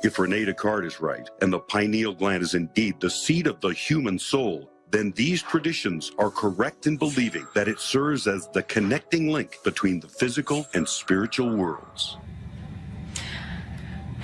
If Rene Descartes is right, and the pineal gland is indeed the seat of the human soul, then these traditions are correct in believing that it serves as the connecting link between the physical and spiritual worlds.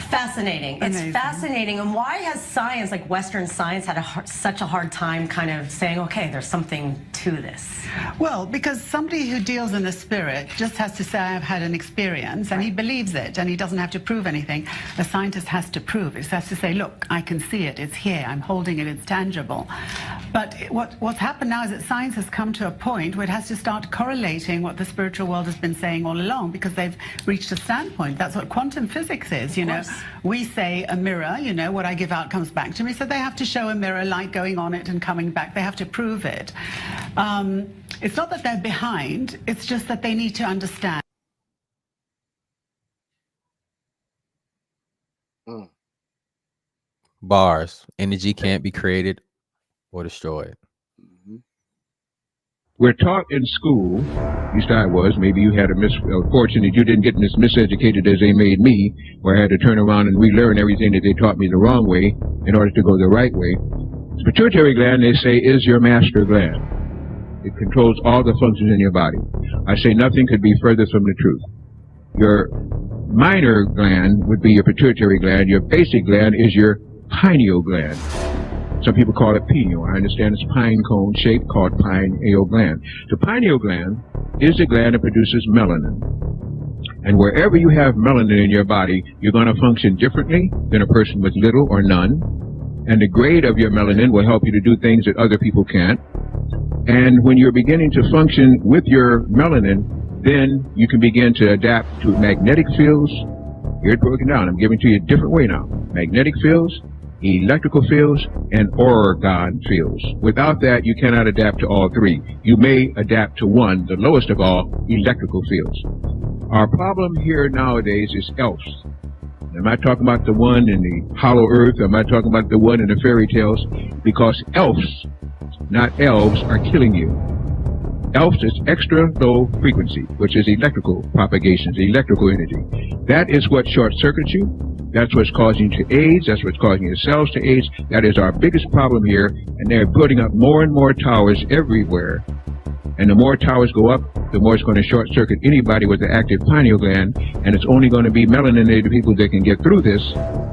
Fascinating. It's Amazing. fascinating. And why has science, like Western science, had such a hard time kind of saying, okay, there's something to this? Well, because somebody who deals in the spirit just has to say, I've had an experience, and he believes it, and he doesn't have to prove anything. The scientist has to prove it. He has to say, look, I can see it, it's here, I'm holding it, it's tangible. But what's happened now is that science has come to a point where it has to start correlating what the spiritual world has been saying all along, because they've reached a standpoint. That's what quantum physics is, you know. We say a mirror, you know, what I give out comes back to me. So they have to show a mirror, light going on it and coming back. They have to prove it. It's not that they're behind, it's just that they need to understand. Bars. Energy can't be created or destroyed. We're taught in school, at least I was, maybe you had a misfortune that you didn't get as miseducated as they made me, where I had to turn around and relearn everything that they taught me the wrong way in order to go the right way. The pituitary gland, they say, is your master gland. It controls all the functions in your body. I say nothing could be further from the truth. Your minor gland would be your pituitary gland. Your basic gland is your pineal gland. Some people call it pineal. I understand it's pine cone shape called pineal gland. The pineal gland is the gland that produces melanin. And wherever you have melanin in your body, you're going to function differently than a person with little or none. And the grade of your melanin will help you to do things that other people can't. And when you're beginning to function with your melanin, then you can begin to adapt to magnetic fields. Here it's broken down. I'm giving it to you a different way now. Magnetic fields, electrical fields, and orgone fields. Without that, you cannot adapt to all three. You may adapt to one, the lowest of all, electrical fields. Our problem here nowadays is elves. I'm not talking about the one in the hollow earth. I'm not talking about the one in the fairy tales, because elves, not elves, are killing you. Elves is extra low frequency, which is electrical propagations, electrical energy. That is what short circuits you. That's what's causing you to AIDS. That's what's causing your cells to AIDS. That is our biggest problem here. And they're putting up more and more towers everywhere. And the more towers go up, the more it's going to short circuit anybody with an active pineal gland. And it's only going to be melaninated people that can get through this.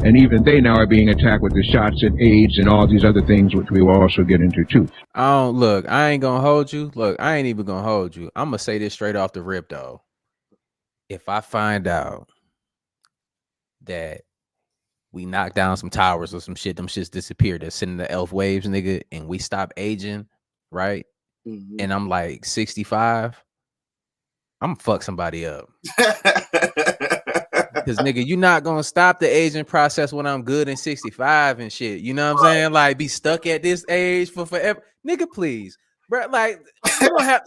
And even they now are being attacked with the shots and AIDS and all these other things, which we will also get into too. Look, I ain't gonna hold you. Look, I ain't even gonna hold you. I'm gonna say this straight off the rip though. If I find out that we knock down some towers or some shit, them shits disappear, they're sending the elf waves, nigga, and we stop aging, right? Mm-hmm. And I'm like 65, I'm gonna fuck somebody up. Because nigga, you're not gonna stop the aging process when I'm good and 65 and shit. You know what I'm saying? Like, be stuck at this age for forever. Nigga, please. Bro, like, we don't have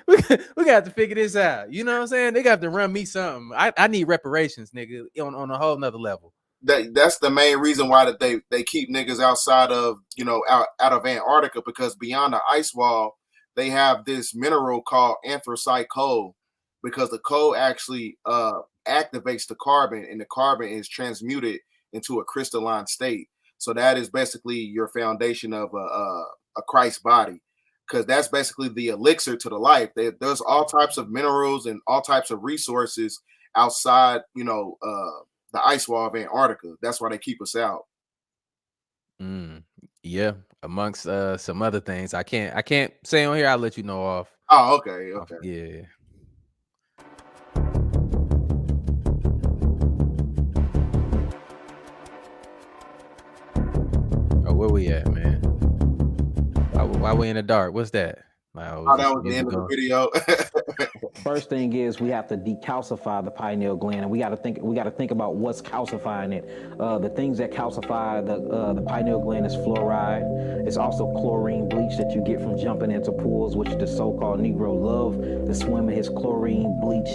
we got to figure this out. You know what I'm saying? They got to run me something. I need reparations, nigga, on a whole nother level. That's the main reason why that they keep niggas outside of, you know, out of Antarctica, because beyond the ice wall, they have this mineral called anthracite coal, because the coal actually activates the carbon, and the carbon is transmuted into a crystalline state. So that is basically your foundation of a Christ body, because that's basically the elixir to the life. There's all types of minerals and all types of resources outside, you know, the ice wall of Antarctica. That's why they keep us out. Yeah, amongst some other things. I can't say on here. I'll let you know off. Oh, okay. Yeah. Oh, where we at, man? Why we in the dark? What's that? Oh, that was the end of the video. First thing is we have to decalcify the pineal gland, and we got to think about what's calcifying it. The things that calcify the pineal gland is fluoride. It's also chlorine bleach that you get from jumping into pools, which the so-called Negro love to swim in his chlorine bleach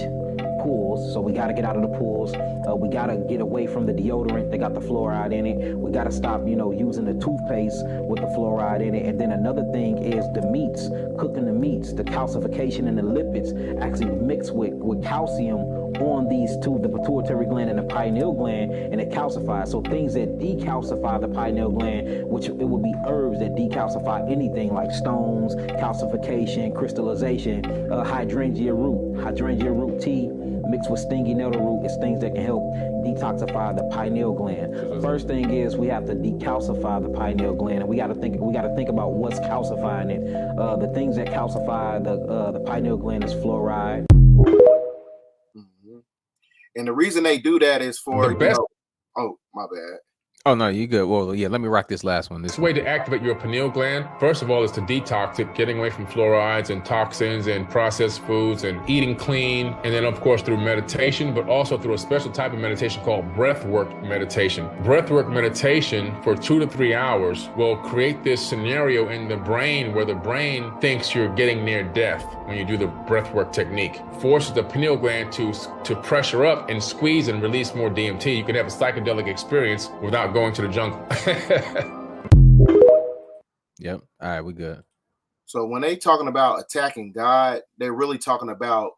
pools. So we got to get out of the pools. We got to get away from the deodorant that got the fluoride in it. We got to stop, using the toothpaste with the fluoride in it. And then another thing is the meats, cooking the meats, the calcification and the lipids actually mix with calcium on these two, the pituitary gland and the pineal gland, and it calcifies. So things that decalcify the pineal gland, which it would be herbs that decalcify anything like stones, calcification, crystallization, hydrangea root tea mixed with stingy nettle root is things that can help detoxify the pineal gland. First thing is we have to decalcify the pineal gland, and we got to think about what's calcifying it. The things that calcify the pineal gland is fluoride. And the reason they do that is for oh, my bad. Oh, no, you good. Well, yeah, let me rock this last one. This way to activate your pineal gland, first of all, is to detox it, getting away from fluorides and toxins and processed foods and eating clean. And then, of course, through meditation, but also through a special type of meditation called breathwork meditation. Breathwork meditation for 2 to 3 hours will create this scenario in the brain where the brain thinks you're getting near death when you do the breathwork technique. Forces the pineal gland to pressure up and squeeze and release more DMT. You can have a psychedelic experience without going to the jungle. Yep. All right, we good. So when they talking about attacking God, they're really talking about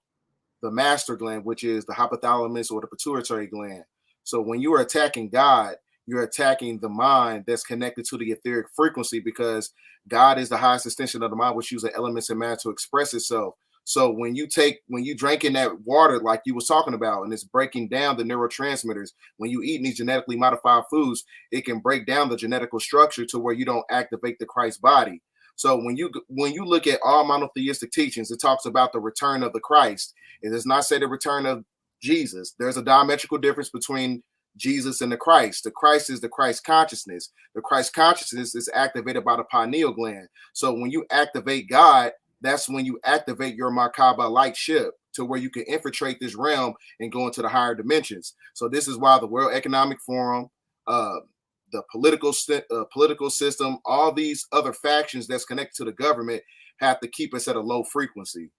the master gland, which is the hypothalamus or the pituitary gland. So when you are attacking God, you're attacking the mind that's connected to the etheric frequency, because God is the highest extension of the mind, which uses elements in matter to express itself. So when you drink in that water, like you was talking about, and it's breaking down the neurotransmitters, when you eat these genetically modified foods, it can break down the genetical structure to where you don't activate the Christ body. So when you look at all monotheistic teachings, it talks about the return of the Christ. It does not say the return of Jesus. There's a diametrical difference between Jesus and the Christ. The Christ is the Christ consciousness. The Christ consciousness is activated by the pineal gland. So when you activate God, that's when you activate your Merkaba light ship to where you can infiltrate this realm and go into the higher dimensions. So this is why the World Economic Forum, the political system, all these other factions that's connected to the government have to keep us at a low frequency.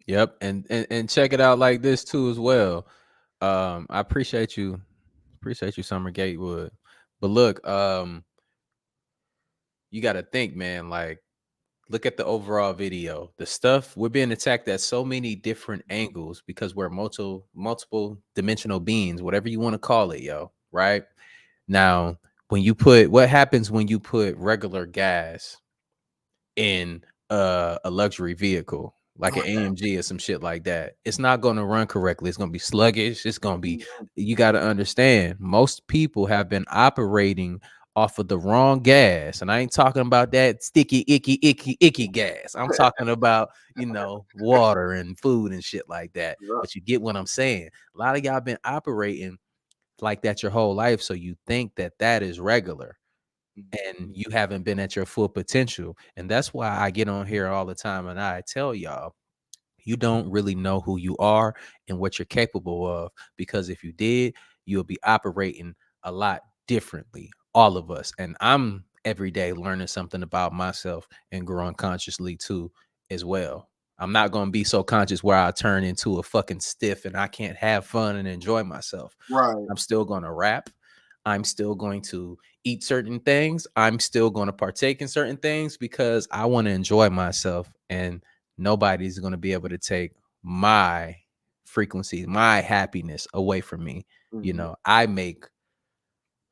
Yep. And check it out like this too as well. I appreciate you, Summer Gatewood. But look, you got to think, man, like, look at the overall video. The stuff, we're being attacked at so many different angles because we're multiple dimensional beings, whatever you want to call it, yo. Right now, what happens when you put regular gas in a luxury vehicle like an AMG or some shit like that? It's not going to run correctly. It's going to be sluggish. It's going to be, you got to understand, most people have been operating off of the wrong gas. And I ain't talking about that sticky, icky gas. I'm talking about, water and food and shit like that. But you get what I'm saying? A lot of y'all been operating like that your whole life. So you think that is regular. And you haven't been at your full potential. And that's why I get on here all the time and I tell y'all, you don't really know who you are and what you're capable of, because if you did, you'll be operating a lot differently, all of us. And I'm every day learning something about myself and growing consciously too as well. I'm not going to be so conscious where I turn into a fucking stiff and I can't have fun and enjoy myself. Right. I'm still going to rap. I'm still going to eat certain things. I'm still going to partake in certain things because I want to enjoy myself, and nobody's going to be able to take my frequency, my happiness away from me. I make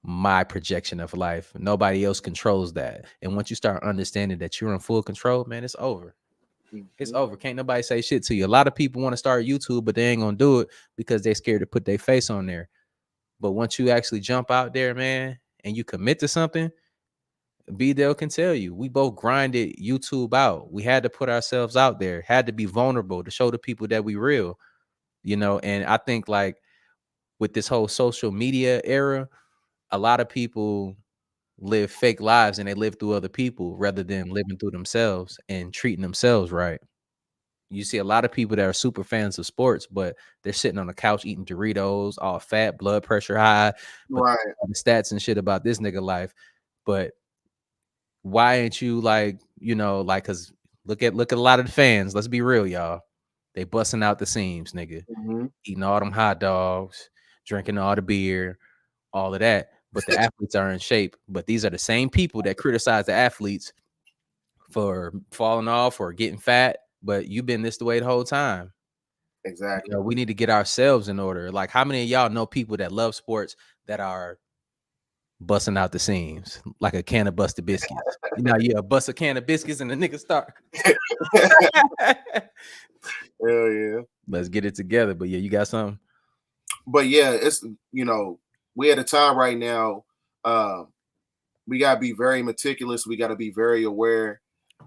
my projection of life. Nobody else controls that. And once you start understanding that you're in full control, man, it's over. It's over. Can't nobody say shit to you. A lot of people want to start YouTube, but they ain't gonna do it because they scared to put their face on there. But once you actually jump out there, man, and you commit to something, BDELL can tell you, we both grinded YouTube out. We had to put ourselves out there, had to be vulnerable to show the people that we real, and I think like with this whole social media era, a lot of people live fake lives and they live through other people rather than living through themselves and treating themselves right. You see a lot of people that are super fans of sports, but they're sitting on the couch eating Doritos, all fat, blood pressure high, but Right. the stats and shit about this nigga life. But why ain't you like, because look at a lot of the fans. Let's be real, y'all. They busting out the seams, nigga. Eating all them hot dogs, drinking all the beer, all of that. But the athletes are in shape. But these are the same people that criticize the athletes for falling off or getting fat. But you've been this the way the whole time. Exactly. We need to get ourselves in order. Like, how many of y'all know people that love sports that are busting out the seams like a can of busted biscuits? Bust a can of biscuits and the nigga start. Hell yeah. Let's get it together. But yeah, you got something? But yeah, it's we at a time right now. We gotta be very meticulous. We gotta be very aware,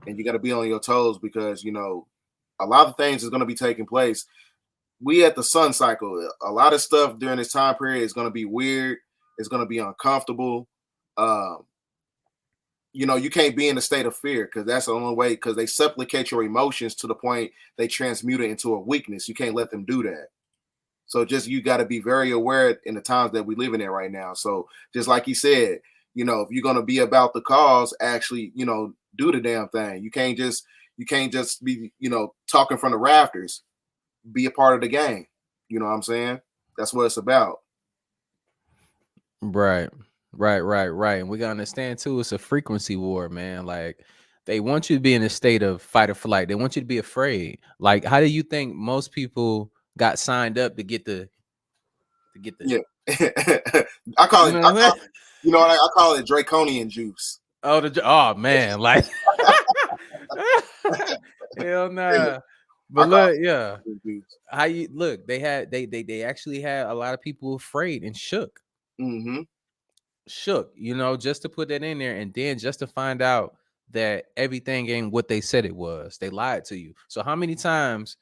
and you gotta be on your toes because a lot of things is gonna be taking place. We at the sun cycle. A lot of stuff during this time period is gonna be weird. It's gonna be uncomfortable. You can't be in a state of fear because that's the only way. Because they supplicate your emotions to the point they transmute it into a weakness. You can't let them do that. So you got to be very aware in the times that we live in right now. So just like you said, if you're gonna be about the cause, actually, do the damn thing. You can't just be, talking from the rafters. Be a part of the game. You know what I'm saying? That's what it's about. Right. And we gotta understand too, it's a frequency war, man. Like they want you to be in a state of fight or flight. They want you to be afraid. Like, how do you think most people got signed up to get the Yeah. I call it I call it draconian juice. Oh man, like hell nah. But look, yeah. How you look? They actually had a lot of people afraid and shook. Shook, just to put that in there, and then just to find out that everything ain't what they said it was. They lied to you. So how many times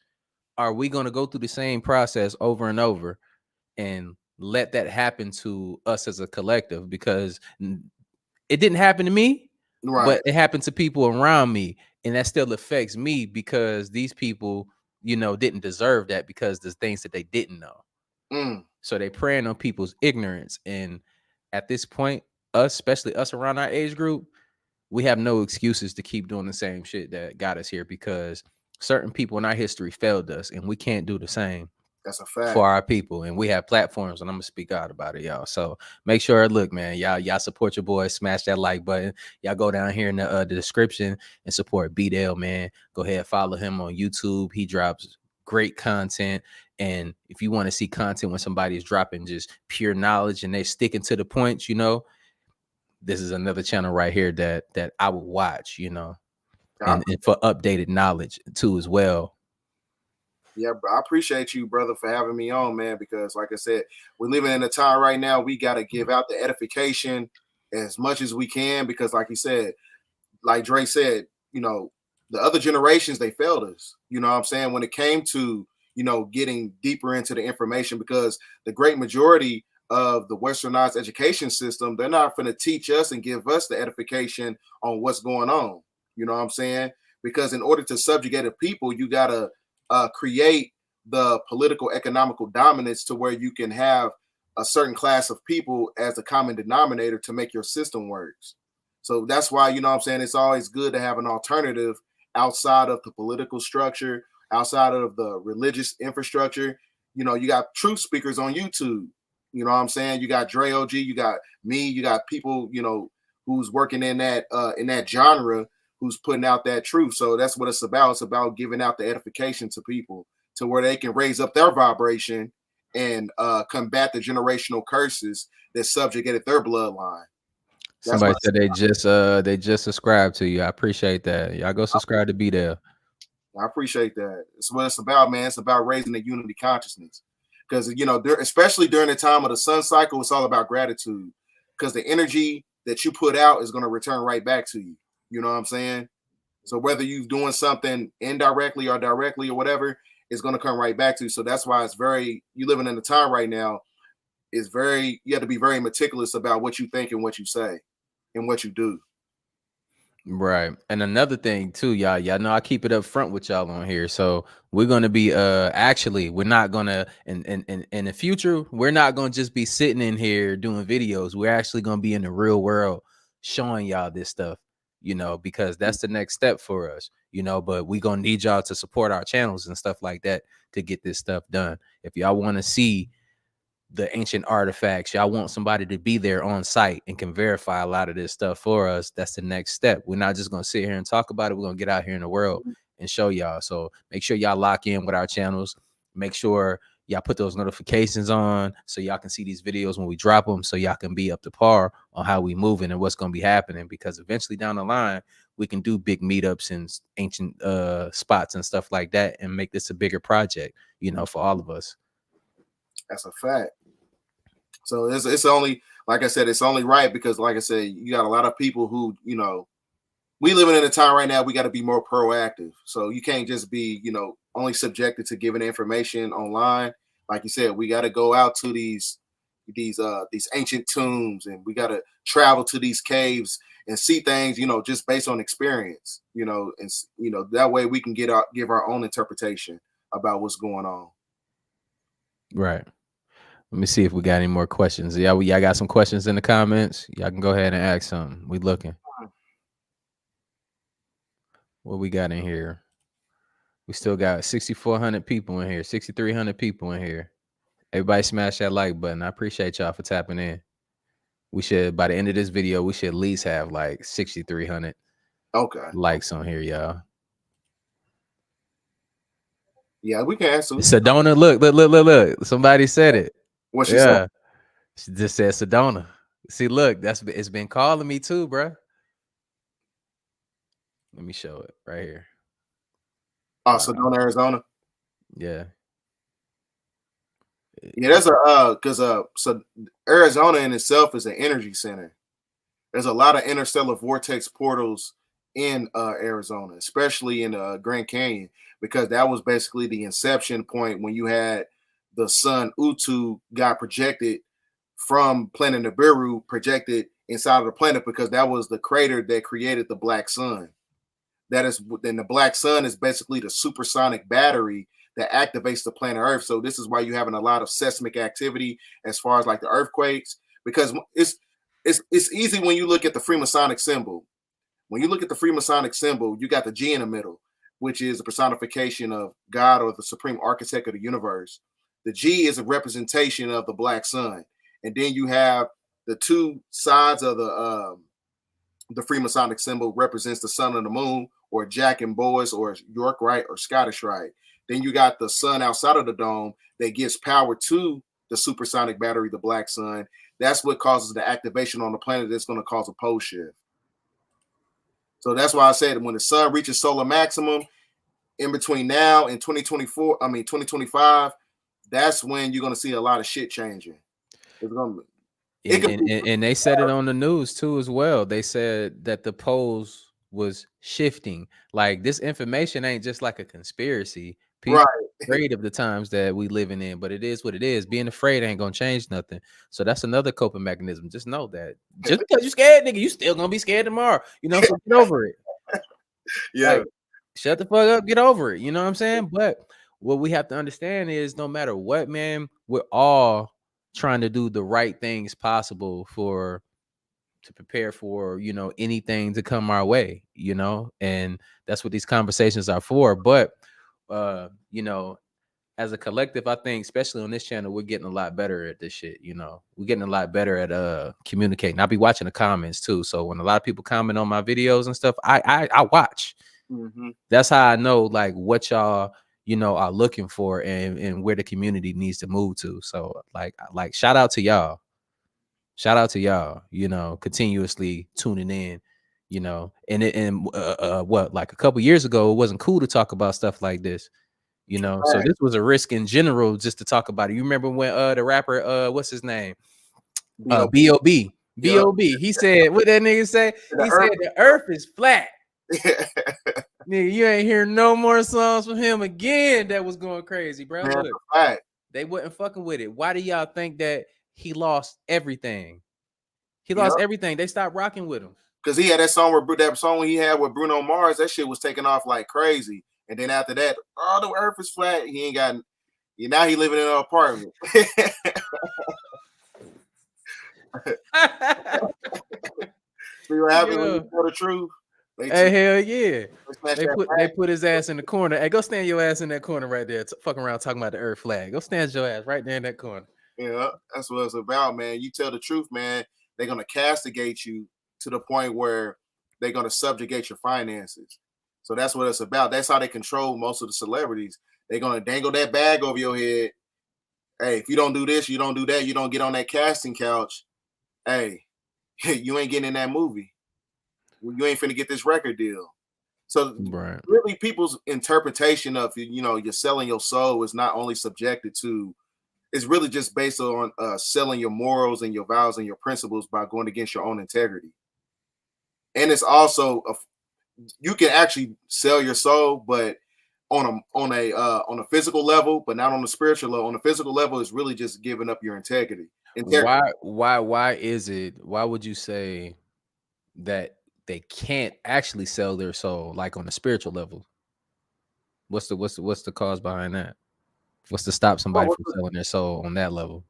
are we gonna go through the same process over and over and let that happen to us as a collective? Because it didn't happen to me, right, but it happened to people around me, and that still affects me because these people, didn't deserve that because the things that they didn't know. So they preying on people's ignorance, and at this point, especially us around our age group, we have no excuses to keep doing the same shit that got us here because certain people in our history failed us, and we can't do the same. That's a fact. For our people, and we have platforms, and I'm gonna speak out about it, y'all. So make sure, look, man, y'all support your boy. Smash that like button. Y'all go down here in the description and support BDELL, man. Go ahead, follow him on YouTube. He drops great content, and if you want to see content when somebody is dropping just pure knowledge and they sticking to the points, this is another channel right here that I would watch, and for updated knowledge too as well. Yeah, I appreciate you, brother, for having me on, man, because like I said, we're living in a time right now, we got to give out the edification as much as we can because like you said, like Dre said, the other generations, they failed us. You know what I'm saying? When it came to, getting deeper into the information because the great majority of the westernized education system, they're not going to teach us and give us the edification on what's going on. You know what I'm saying? Because in order to subjugate a people, you got to create the political economical dominance to where you can have a certain class of people as a common denominator to make your system works. So that's why, it's always good to have an alternative outside of the political structure, outside of the religious infrastructure. You got truth speakers on YouTube. You know what I'm saying? You got Dre OG, you got me, you got people, who's working in that genre, who's putting out that truth. So that's what it's about. It's about giving out the edification to people to where they can raise up their vibration and combat the generational curses that subjugated their bloodline. Somebody said they just subscribed to you. I appreciate that. Y'all go subscribe to BDELL. I appreciate that. It's what it's about, man. It's about raising the unity consciousness. Because, you know, especially during the time of the sun cycle, it's all about gratitude. Because the energy that you put out is going to return right back to you. You know what I'm saying? So whether you're doing something indirectly or directly or whatever, it's going to come right back to you. So that's why it's you living in the time right now, you have to be very meticulous about what you think and what you say and what you do. Right. And another thing too, y'all know I keep it up front with y'all on here. So we're gonna be actually we're not gonna in the future, we're not gonna just be sitting in here doing videos. We're actually gonna be in the real world showing y'all this stuff, you know, because that's the next step for us, you know, but we gonna need y'all to support our channels and stuff like that to get this stuff done. If y'all want to see the ancient artifacts, y'all want somebody to be there on site and can verify a lot of this stuff for us, that's the next step. We're not just going to sit here and talk about it. We're going to get out here in the world and show y'all. So make sure y'all lock in with our channels. Make sure y'all put those notifications on so y'all can see these videos when we drop them, so y'all can be up to par on how we moving and what's going to be happening, because eventually down the line we can do big meetups and ancient spots and stuff like that and make this a bigger project, you know, for all of us. That's a fact. So it's only, like I said, it's only right because, like I said, you got a lot of people who, you know, we living in a time right now, we got to be more proactive. So you can't just be, you know, only subjected to giving information online. Like you said, we got to go out to these ancient tombs, and we got to travel to these caves and see things, you know, just based on experience, you know, and you know, that way we can give our own interpretation about what's going on. Right. Let me see if we got any more questions. Y'all got some questions in the comments? Y'all can go ahead and ask something. We looking. What we got in here? We still got 6,400 people in here, 6,300 people in here. Everybody smash that like button. I appreciate y'all for tapping in. We should, by the end of this video, we should at least have like 6,300 likes on here, y'all. Yeah, we can answer. Sedona, look. Somebody said it. What she said? She just said Sedona. See, look, it's been calling me too, bro. Let me show it right here. Oh, Sedona, Arizona. Yeah. Yeah, that's because so Arizona in itself is an energy center. There's a lot of interstellar vortex portals in Arizona, especially in Grand Canyon, because that was basically the inception point when you had the sun Utu got projected from planet Nibiru, projected inside of the planet, because that was the crater that created the black sun. Then the black sun is basically the supersonic battery that activates the planet Earth. So this is why you're having a lot of seismic activity as far as like the earthquakes, because it's easy when you look at the Freemasonic symbol. When you look at the Freemasonic symbol, you got the G in the middle, which is a personification of God or the supreme architect of the universe. The G is a representation of the black sun. And then you have the two sides of the Freemasonic symbol represents the sun and the moon, or Jack and Boaz, or York Rite, or Scottish Rite. Then you got the sun outside of the dome that gives power to the supersonic battery, the black sun. That's what causes the activation on the planet that's going to cause a pole shift. So that's why I said when the sun reaches solar maximum in between now and 2025, that's when you're going to see a lot of shit changing. It's going to and they said it on the news too as well. They said that the poles was shifting. Like, this information ain't just like a conspiracy. People are afraid of the times that we living in, but it is what it is. Being afraid ain't gonna change nothing. So that's another coping mechanism. Just know that. Just because you scared, nigga, you still gonna be scared tomorrow. You know, so get over it. Yeah. Like, shut the fuck up, get over it. You know what I'm saying? But what we have to understand is no matter what, man, we're all trying to do the right things possible to prepare for, you know, anything to come our way, you know, and that's what these conversations are for. But you know, as a collective, I think especially on this channel, we're getting a lot better at this shit. You know, we're getting a lot better at communicating. I'll be watching the comments too, so when a lot of people comment on my videos and stuff, I watch. That's how I know like what y'all, you know, are looking for and where the community needs to move to. So like shout out to y'all. Shout out to y'all, you know, continuously tuning in, you know, and what, like a couple years ago, it wasn't cool to talk about stuff like this, you know. So Right. this was a risk in general just to talk about it. You remember when the rapper what's his name? B.O.B. Yep. B.O.B. He said, what that nigga say? The He said earth- the earth is flat. Nigga, you ain't hear no more songs from him again. That was going crazy, bro. Man, Look, that's a fact. they wasn't fucking with it. Why do y'all think that he lost everything? He Yep. lost everything. They stopped rocking with him. Because he had that song he had with Bruno Mars, that shit was taking off like crazy. And then after that, oh, the earth is flat. He ain't got. Now he living in an apartment. See what happens when you tell the truth? Hey, hell yeah. They put his ass in the corner. Hey, go stand your ass in that corner right there. Fucking around talking about the earth flag. Go stand your ass right there in that corner. Yeah, that's what it's about, man. You tell the truth, man. They're gonna castigate you to the point where they're gonna subjugate your finances. So that's what it's about. That's how they control most of the celebrities. They're gonna dangle that bag over your head. Hey, if you don't do this, you don't do that, you don't get on that casting couch. Hey, you ain't getting in that movie. You ain't finna get this record deal. So really, people's interpretation of you're selling your soul is not only subjected to. It's really just based on selling your morals and your vows and your principles by going against your own integrity. And it's also you can actually sell your soul, but on a physical level, but not on the spiritual level. On the physical level, it's really just giving up your integrity. Why is it? Why would you say that they can't actually sell their soul like on the spiritual level? What's the cause behind that? What's to stop somebody from selling their soul on that level?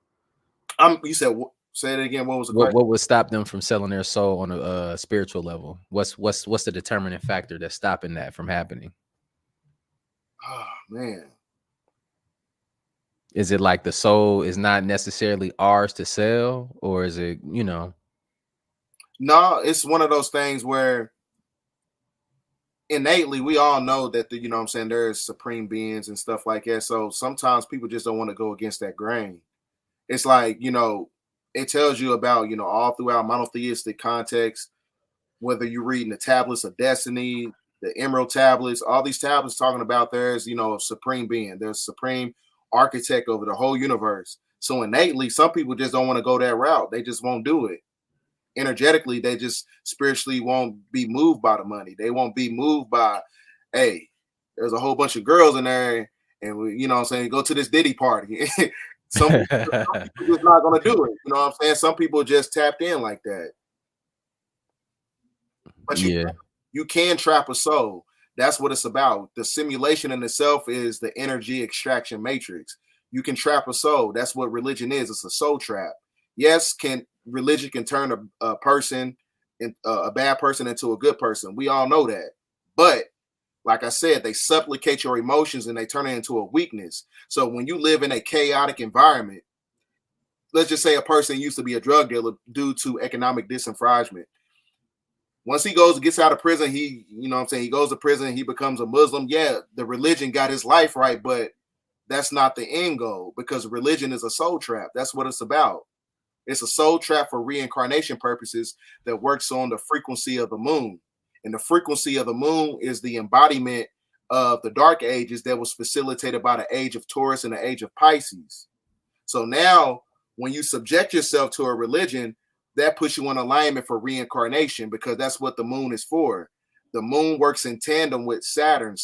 You said, say it again. What was the question? What would stop them from selling their soul on a spiritual level? What's the determining factor that's stopping that from happening? Oh man, is it like the soul is not necessarily ours to sell, or is it No, it's one of those things where innately we all know that there's supreme beings and stuff like that. So sometimes people just don't want to go against that grain. It's like, it tells you about, all throughout monotheistic context, whether you're reading the tablets of destiny, the emerald tablets, all these tablets talking about there's, a supreme being, there's a supreme architect over the whole universe. So innately, some people just don't want to go that route. They just won't do it. Energetically, they just spiritually won't be moved by the money. They won't be moved by, hey, there's a whole bunch of girls in there, and we, go to this Diddy party. some people just not gonna do it. You know what I'm saying? Some people just tapped in like that. But you can trap a soul. That's what it's about. The simulation in itself is the energy extraction matrix. You can trap a soul. That's what religion is. It's a soul trap. Yes, religion can turn a person, a bad person, into a good person. We all know that. But like I said, they supplicate your emotions and they turn it into a weakness. So when you live in a chaotic environment, let's just say a person used to be a drug dealer due to economic disenfranchisement. Once he gets out of prison, he goes to prison, he becomes a Muslim. Yeah, the religion got his life right, but that's not the end goal, because religion is a soul trap. That's what it's about. It's a soul trap for reincarnation purposes that works on the frequency of the moon. And the frequency of the moon is the embodiment of the dark ages that was facilitated by the age of Taurus and the age of Pisces. So now when you subject yourself to a religion, that puts you in alignment for reincarnation, because that's what the moon is for. The moon works in tandem with Saturn.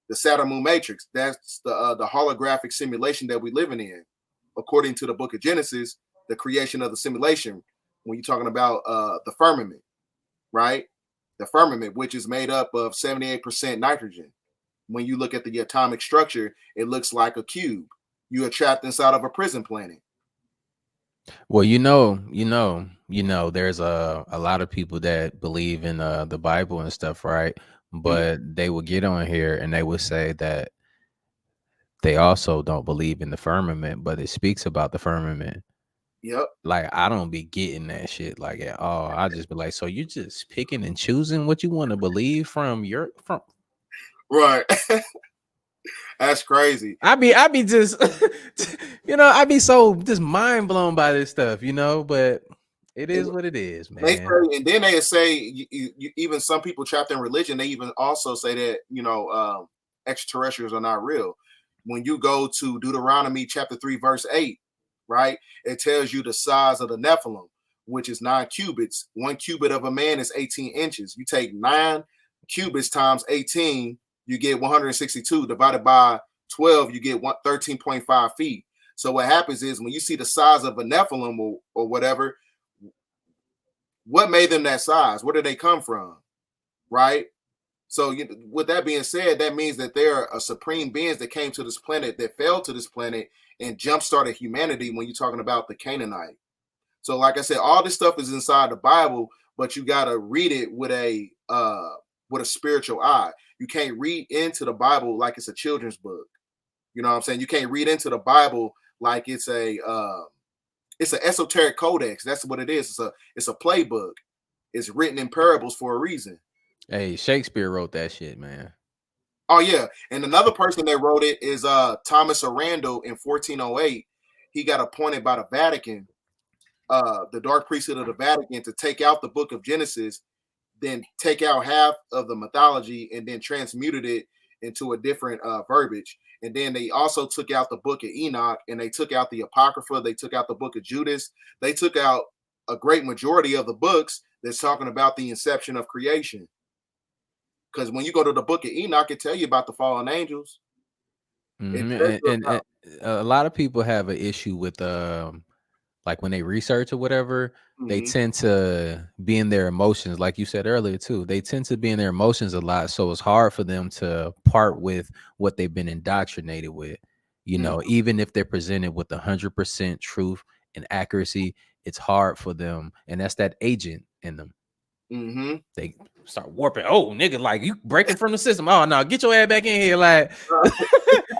The Saturn moon matrix, that's the holographic simulation that we're living in. According to the book of Genesis, the creation of the simulation, when you're talking about the firmament, right? The firmament, which is made up of 78% nitrogen. When you look at the atomic structure, it looks like a cube. You are trapped inside of a prison planet. Well, there's a lot of people that believe in the Bible and stuff, right? But they will get on here and they will say that they also don't believe in the firmament, but it speaks about the firmament. Yep. Like, I don't be getting that shit like at all. I just be like, so you just picking and choosing what you want to believe from right. That's crazy. I be just I be so just mind blown by this stuff, but It is what it is, They man. say, and then they say, even some people trapped in religion, they even also say that, extraterrestrials are not real. When you go to Deuteronomy chapter 3, verse 8, right, it tells you the size of the Nephilim, which is 9 cubits. 1 cubit of a man is 18 inches. You take 9 cubits times 18, you get 162. Divided by 12, you get 13.5 feet. So what happens is when you see the size of a Nephilim or whatever, what made them that size? Where did they come from? Right? So with that being said, that means that there are supreme beings that came to this planet, that fell to this planet and jump-started humanity when you're talking about the Canaanite. So like I said, all this stuff is inside the Bible, but you got to read it with a spiritual eye. You can't read into the Bible like it's a children's book. You know what I'm saying? You can't read into the Bible like it's an esoteric codex. That's what it is. It's a playbook. It's written in parables for a reason. Hey, Shakespeare wrote that shit, man. Oh yeah, and another person that wrote it is Thomas Arundel in 1408. He got appointed by the Vatican, the Dark Priesthood of the Vatican, to take out the Book of Genesis, then take out half of the mythology, and then transmuted it into a different verbiage. And then they also took out the Book of Enoch, and they took out the Apocrypha. They took out the Book of Judas. They took out a great majority of the books that's talking about the inception of creation. Because when you go to the Book of Enoch, it tell you about the fallen angels. And a lot of people have an issue with like when they research or whatever, they tend to be in their emotions, like you said earlier too. They tend to be in their emotions a lot, so it's hard for them to part with what they've been indoctrinated with. Even if they're presented with 100% truth and accuracy, it's hard for them, and that's that agent in them. They start warping. Oh, nigga, like you breaking from the system. Oh no, get your ass back in here, like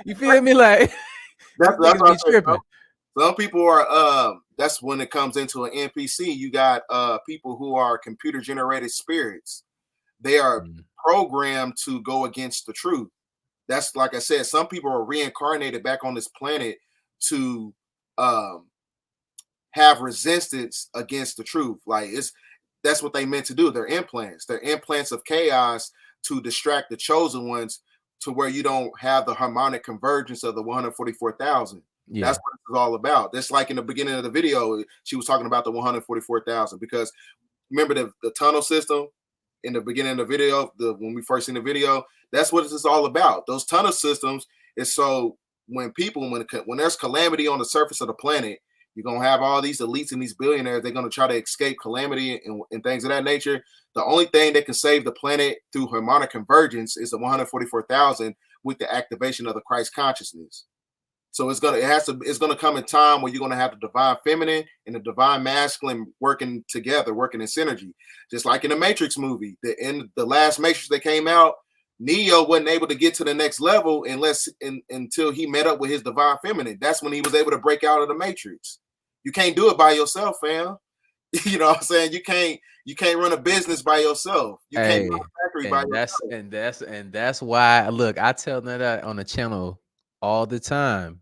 you feel me? Like that's be tripping. Some people are that's when it comes into an NPC. You got people who are computer generated spirits. They are programmed to go against the truth. That's like I said, some people are reincarnated back on this planet to have resistance against the truth. Like that's what they meant to do. They're implants. They're implants of chaos to distract the chosen ones, to where you don't have the harmonic convergence of the 144,000. Yeah. That's what it's all about. That's like in the beginning of the video, she was talking about the 144,000, because remember the tunnel system in the beginning of the video, when we first seen the video, that's what it's all about. Those tunnel systems is so when there's calamity on the surface of the planet, you're going to have all these elites and these billionaires. They're going to try to escape calamity and things of that nature. The only thing that can save the planet through harmonic convergence is the 144,000 with the activation of the Christ consciousness. So it's going to come in time where you're going to have the divine feminine and the divine masculine working together, working in synergy. Just like in the Matrix movie, in the last Matrix that came out, Neo wasn't able to get to the next level until he met up with his divine feminine. That's when he was able to break out of the Matrix. You can't do it by yourself, fam. You know what I'm saying? You can't run a business by yourself. You can't run a factory by yourself. And that's why, look, I tell them that on the channel all the time.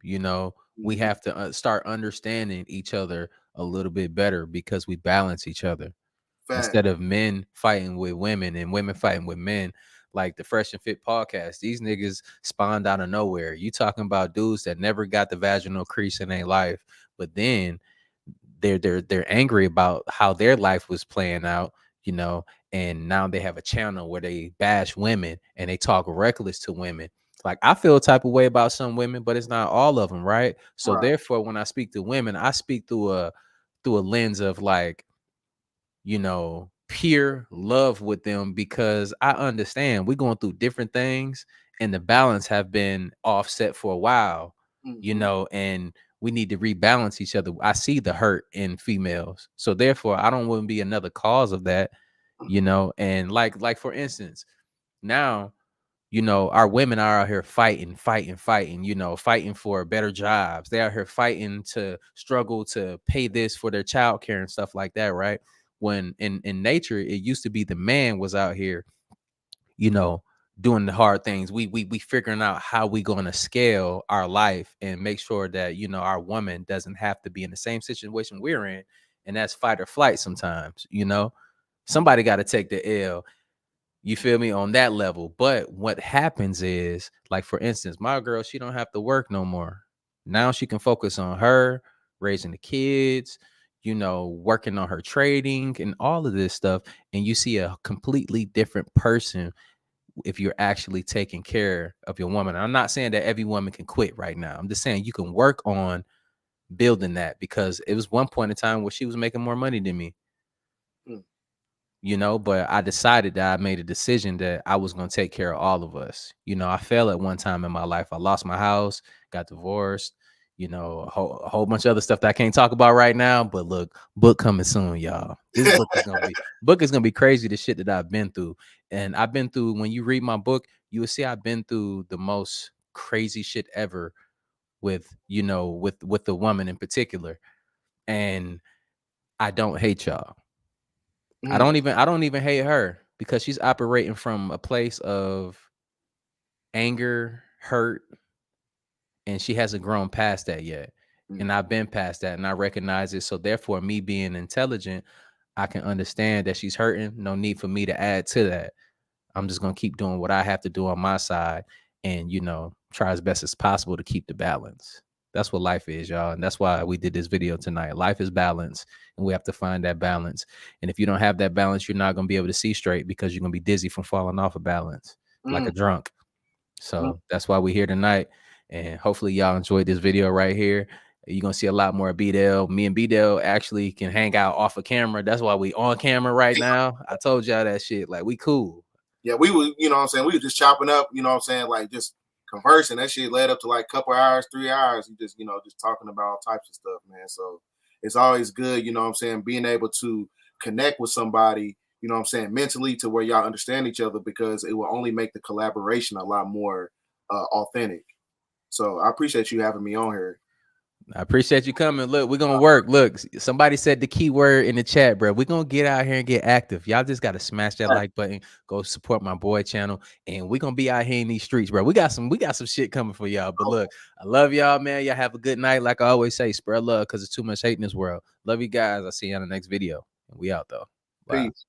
We have to start understanding each other a little bit better, because we balance each other. Instead of men fighting with women and women fighting with men. Like the Fresh and Fit podcast, these niggas spawned out of nowhere. You talking about dudes that never got the vaginal crease in their life, but then they're angry about how their life was playing out, and now they have a channel where they bash women and they talk reckless to women. Like, I feel a type of way about some women, but it's not all of them, right? So therefore, when I speak to women, I speak through a lens of like, pure love with them, because I understand we're going through different things and the balance have been offset for a while, and we need to rebalance each other. I see the hurt in females, so therefore I don't want to be another cause of that, and like for instance, now, our women are out here fighting, fighting for better jobs. They out here fighting to struggle to pay this for their child care and stuff like that, right? When in nature, it used to be the man was out here, doing the hard things. We figuring out how we going to scale our life and make sure that, our woman doesn't have to be in the same situation we're in. and that's fight or flight sometimes, you know. Somebody got to take the L, you feel me, on that level. But what happens is, like, for instance, my girl, she don't have to work no more. Now she can focus on her raising the kids, you know, working on her trading and all of this stuff. And you see a completely different person if you're actually taking care of your woman. I'm not saying that every woman can quit right now. I'm just saying you can work on building that, because it was one point in time where she was making more money than me. You know, but I decided that I made a decision that I was going to take care of all of us. You know, I fell at one time in my life. I lost my house, got divorced, you know, a whole bunch of other stuff that I can't talk about right now. But look, book coming soon, y'all. This book is gonna be crazy, the shit that I've been through. And I've been through, when you read my book, you will see I've been through the most crazy shit ever with, you know, with the woman in particular. And I don't hate y'all. I don't even hate her, because she's operating from a place of anger, hurt, and she hasn't grown past that yet. And I've been past that, and I recognize it. So therefore, me being intelligent, I can understand that she's hurting. No need for me to add to that. I'm just gonna keep doing what I have to do on my side, and, you know, try as best as possible to keep the balance. That's what life is, y'all. And that's why we did this video tonight. Life is balance, and we have to find that balance. And if you don't have that balance, you're not going to be able to see straight, because you're going to be dizzy from falling off of balance like a drunk. So that's why we're here tonight. And hopefully y'all enjoyed this video right here. You're going to see a lot more of BDELL. Me and BDELL actually can hang out off of camera. That's why we on camera right now. I told y'all that shit. Like, we cool. Yeah, we were, you know what I'm saying? We were just chopping up, you know what I'm saying? Like, just conversing. That shit led up to like a couple hours, 3 hours. You just, you know, just talking about all types of stuff, man. So it's always good, you know what I'm saying, being able to connect with somebody, you know what I'm saying, mentally, to where y'all understand each other, because it will only make the collaboration a lot more authentic. So I appreciate you having me on here. I appreciate you coming. Look, we're gonna work. Look, somebody said the key word in the chat, bro. We're gonna get out here and get active. Y'all just gotta smash that like button. Go support my boy channel, and we're gonna be out here in these streets, bro. We got some shit coming for y'all. But look, I love y'all, man. Y'all have a good night. Like I always say, spread love, because there's too much hate in this world. Love you guys. I'll see you on the next video. We out though. Bye. Peace.